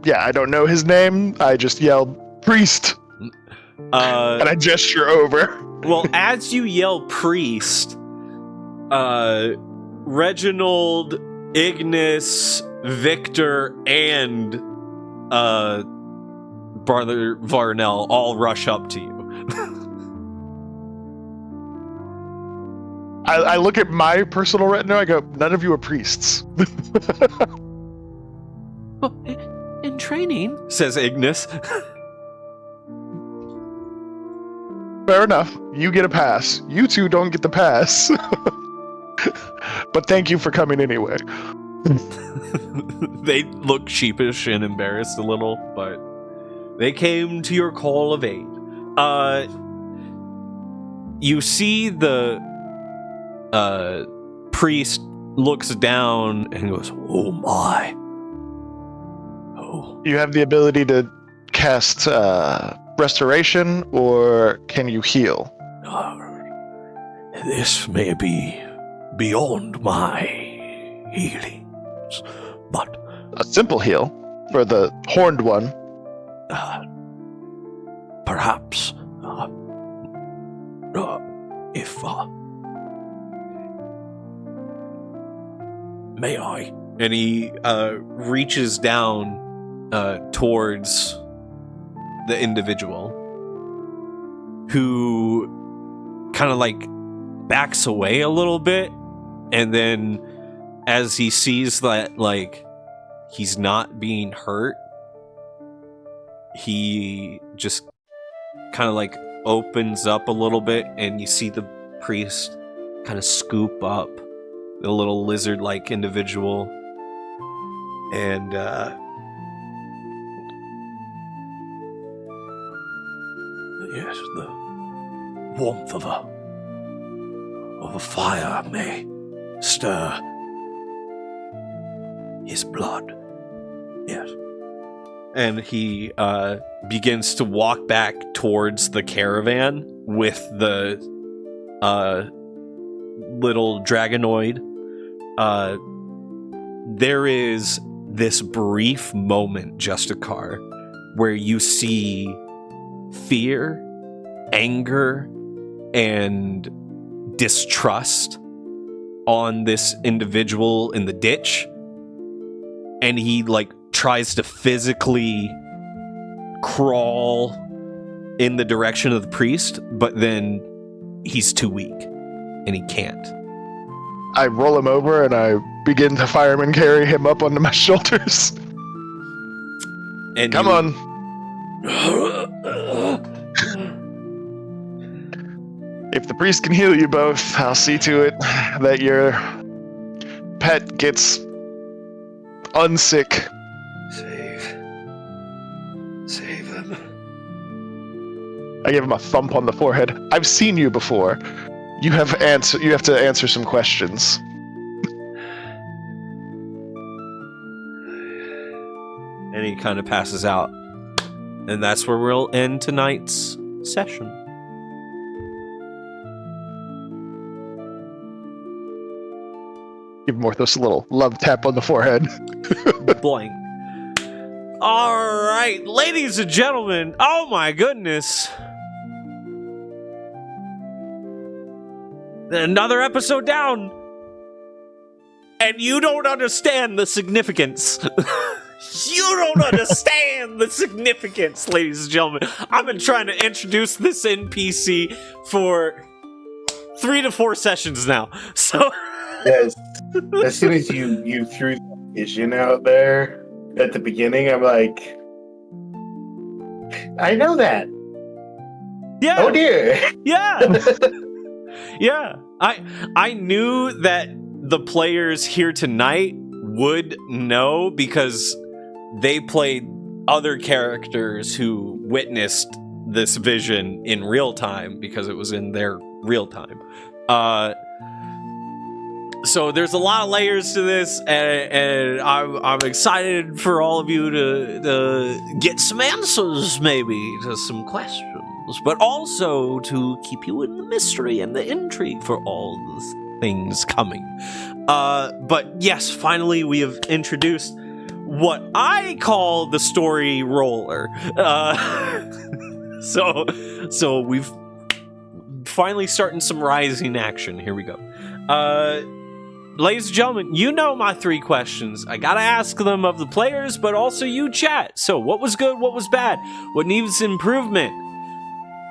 I don't know his name. I just yelled, priest! And I gesture over. Well, as you yell priest, Reginald, Ignis, Victor, and Brother Varnell all rush up to you. I look at my personal retinue, I go, none of you are priests. Well, in training, says Ignis. Fair enough. You get a pass. You two don't get the pass. But thank you for coming anyway. They look sheepish and embarrassed a little, but they came to your call of aid. You see the priest looks down and goes, "Oh my. Oh." You have the ability to cast restoration, or can you heal? This may be beyond my healings, but A simple heal for the horned one. Perhaps if may I? And he reaches down towards the individual who kind of like backs away a little bit, and then as he sees that like he's not being hurt, he just kind of like opens up a little bit, and you see the priest kind of scoop up the little lizard-like individual, and yes, the warmth of a fire may stir his blood. Yes. and he begins to walk back towards the caravan with the little dragonoid. There is this brief moment, Justicar, where you see fear, anger, and distrust on this individual in the ditch, and he like tries to physically crawl in the direction of the priest, but then he's too weak and he can't. I roll him over and I begin to fireman carry him up onto my shoulders. And Come on. If the priest can heal you both, I'll see to it that your pet gets unsick. Save him. I give him a thump on the forehead. I've seen you before. You have to answer some questions. And he kind of passes out. And that's where we'll end tonight's session. Give Morthos a little love tap on the forehead. Blank. All right, ladies and gentlemen. Oh my goodness. Another episode down. And you don't understand the significance. You don't understand the significance, ladies and gentlemen. I've been trying to introduce this NPC for 3 to 4 sessions now. So Yes. As soon as you threw the vision out there at the beginning, I'm like, I know that. yeah. Oh dear. Yeah. Yeah. I knew that the players here tonight would know because they played other characters who witnessed this vision in real time because it was in their real time. So there's a lot of layers to this, and I'm excited for all of you to get some answers, maybe, to some questions, but also to keep you in the mystery and the intrigue for all the things coming. But yes, finally we have introduced what I call the story roller. So we've finally starting some rising action. Here we go. Ladies and gentlemen, you know my 3 questions. I gotta ask them of the players, but also you chat. So what was good, what was bad, what needs improvement?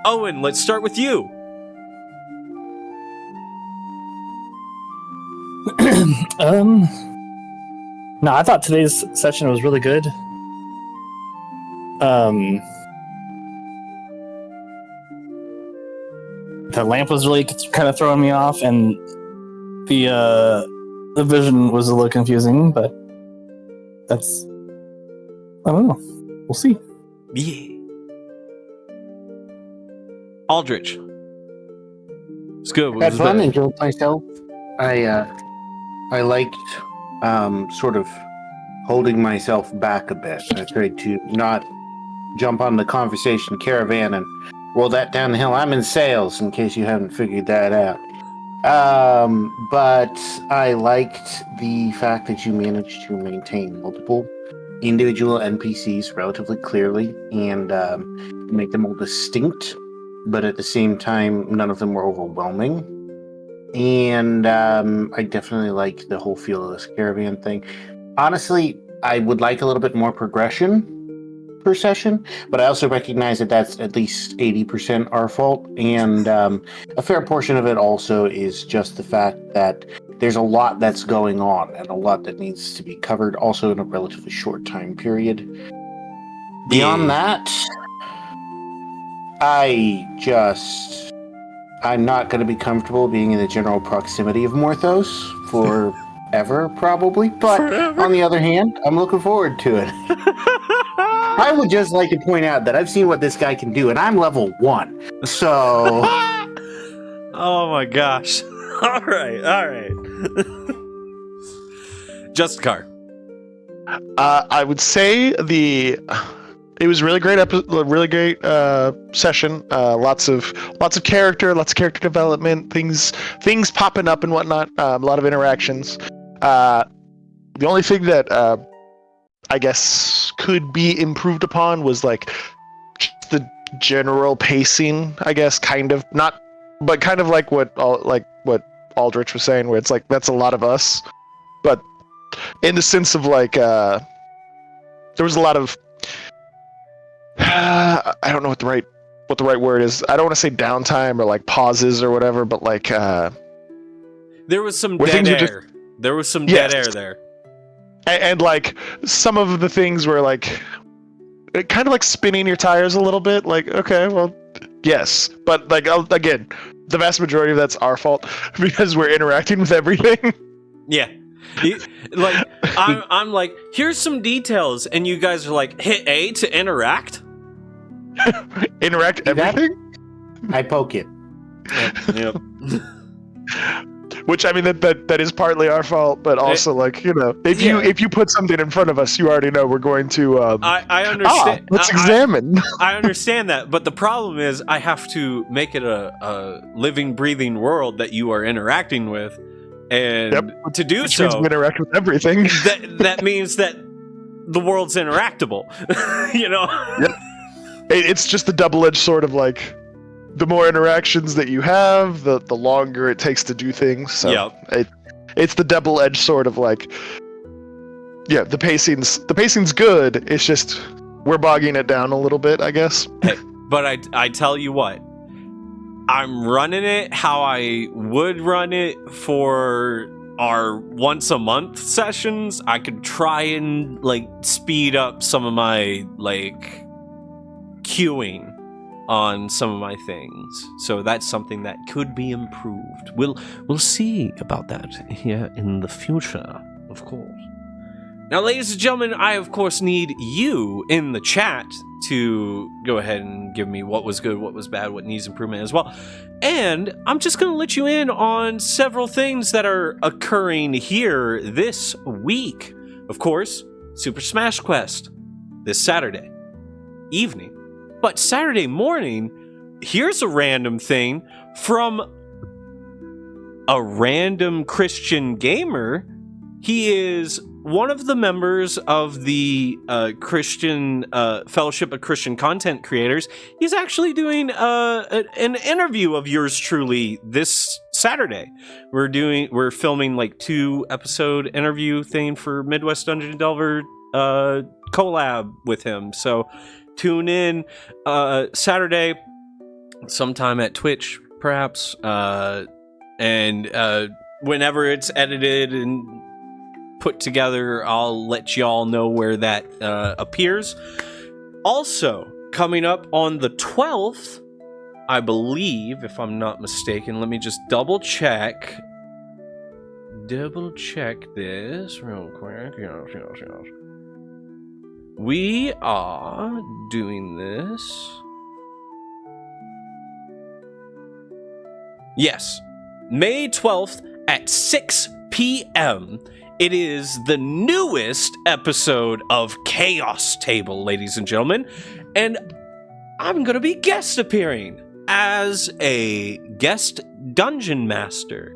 Owen, let's start with you. No, I thought today's session was really good. The lamp was really kind of throwing me off, and the vision was a little confusing, but that's, I don't know. We'll see. Yeah. Aldrich. It's good. Had fun, enjoyed myself. I liked sort of holding myself back a bit. I tried to not jump on the conversation caravan and roll that down the hill. I'm in sales, in case you haven't figured that out. But I liked the fact that you managed to maintain multiple individual NPCs relatively clearly and make them all distinct, but at the same time, none of them were overwhelming. And I definitely like the whole feel of this caravan thing. Honestly, I would like a little bit more progression per session, but I also recognize that that's at least 80% our fault, and a fair portion of it also is just the fact that there's a lot that's going on and a lot that needs to be covered also in a relatively short time period. Beyond that, I'm not going to be comfortable being in the general proximity of Morthos forever, probably, but on the other hand, I'm looking forward to it. I would just like to point out that I've seen what this guy can do, and I'm level 1. So... Oh my gosh. All right. Justicar. I would say it was a really great really great session. Lots of character, lots of character development, things popping up and whatnot. A lot of interactions. The only thing that I guess could be improved upon was like just the general pacing. I guess kind of not, but kind of like what Aldrich was saying, where it's like that's a lot of us, but in the sense of like there was a lot of I don't know what the right word is. I don't want to say downtime or like pauses or whatever, but like there was some dead air. There was some dead air there. And like some of the things were like kind of like spinning your tires a little bit. Like, okay, well, yes, but like again, the vast majority of that's our fault because we're interacting with everything. Yeah, like I'm like, here's some details, and you guys are like, hit A to interact. Interact everything. I poke it. Yep. Which I mean that is partly our fault, but also like if you put something in front of us, you already know we're going to. I understand. Let's examine. I understand that, but the problem is I have to make it a living, breathing world that you are interacting with, and to do which so, means we interact with everything. That means that the world's interactable. Yep. It's just the double-edged sword of like. The more interactions that you have, the longer it takes to do things. So it's the double-edged sword of like, the pacing's good. It's just we're bogging it down a little bit, I guess. Hey, but I tell you what, I'm running it how I would run it for our once a month sessions. I could try and like speed up some of my like queuing on some of my things, so that's something that could be improved. We'll see about that here in the future, of course. Now, ladies and gentlemen, I, of course, need you in the chat to go ahead and give me what was good, what was bad, what needs improvement as well. And I'm just going to let you in on several things that are occurring here this week. Of course, Super Smash Quest this Saturday evening. But Saturday morning, here's a random thing from a random Christian gamer. He is one of the members of the Christian Fellowship of Christian Content Creators. He's actually doing an interview of yours truly this Saturday. We're filming like 2-episode interview thing for Midwest Dungeon Delver collab with him. So tune in Saturday sometime at Twitch, perhaps, and whenever it's edited and put together, I'll let y'all know where that appears. Also, coming up on the 12th, I believe, if I'm not mistaken, let me just double check this real quick. Yes. We are doing this. Yes, May 12th at 6 p.m. It is the newest episode of Chaos Table, ladies and gentlemen, and I'm going to be guest appearing as a guest dungeon master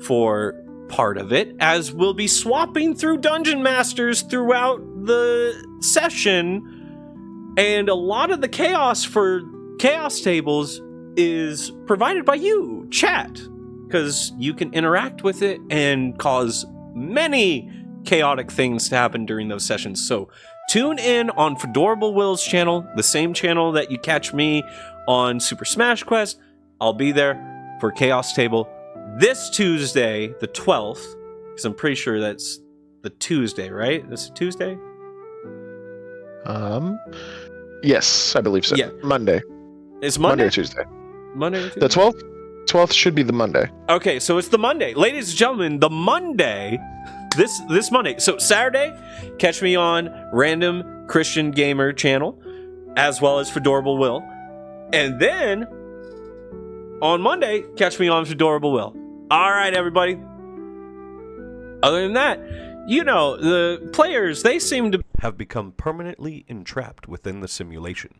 for part of it, as we'll be swapping through dungeon masters throughout the session, and a lot of the chaos for Chaos Tables is provided by you, chat, because you can interact with it and cause many chaotic things to happen during those sessions. So tune in on Fedorable Will's channel, the same channel that you catch me on Super Smash Quest. I'll be there for Chaos Table this Tuesday, the 12th, because I'm pretty sure that's the Tuesday, right? This is Tuesday? Yes, I believe so. Yeah. Monday. It's Monday? Monday or Tuesday. Monday or Tuesday? The 12th? 12th should be the Monday. Okay, so it's the Monday. Ladies and gentlemen, the Monday, this Monday. So Saturday, catch me on Random Christian Gamer channel, as well as Fedorable Will. And then, on Monday, catch me on Fedorable Will. All right, everybody. Other than that, you know, the players, they seem to have become permanently entrapped within the simulation.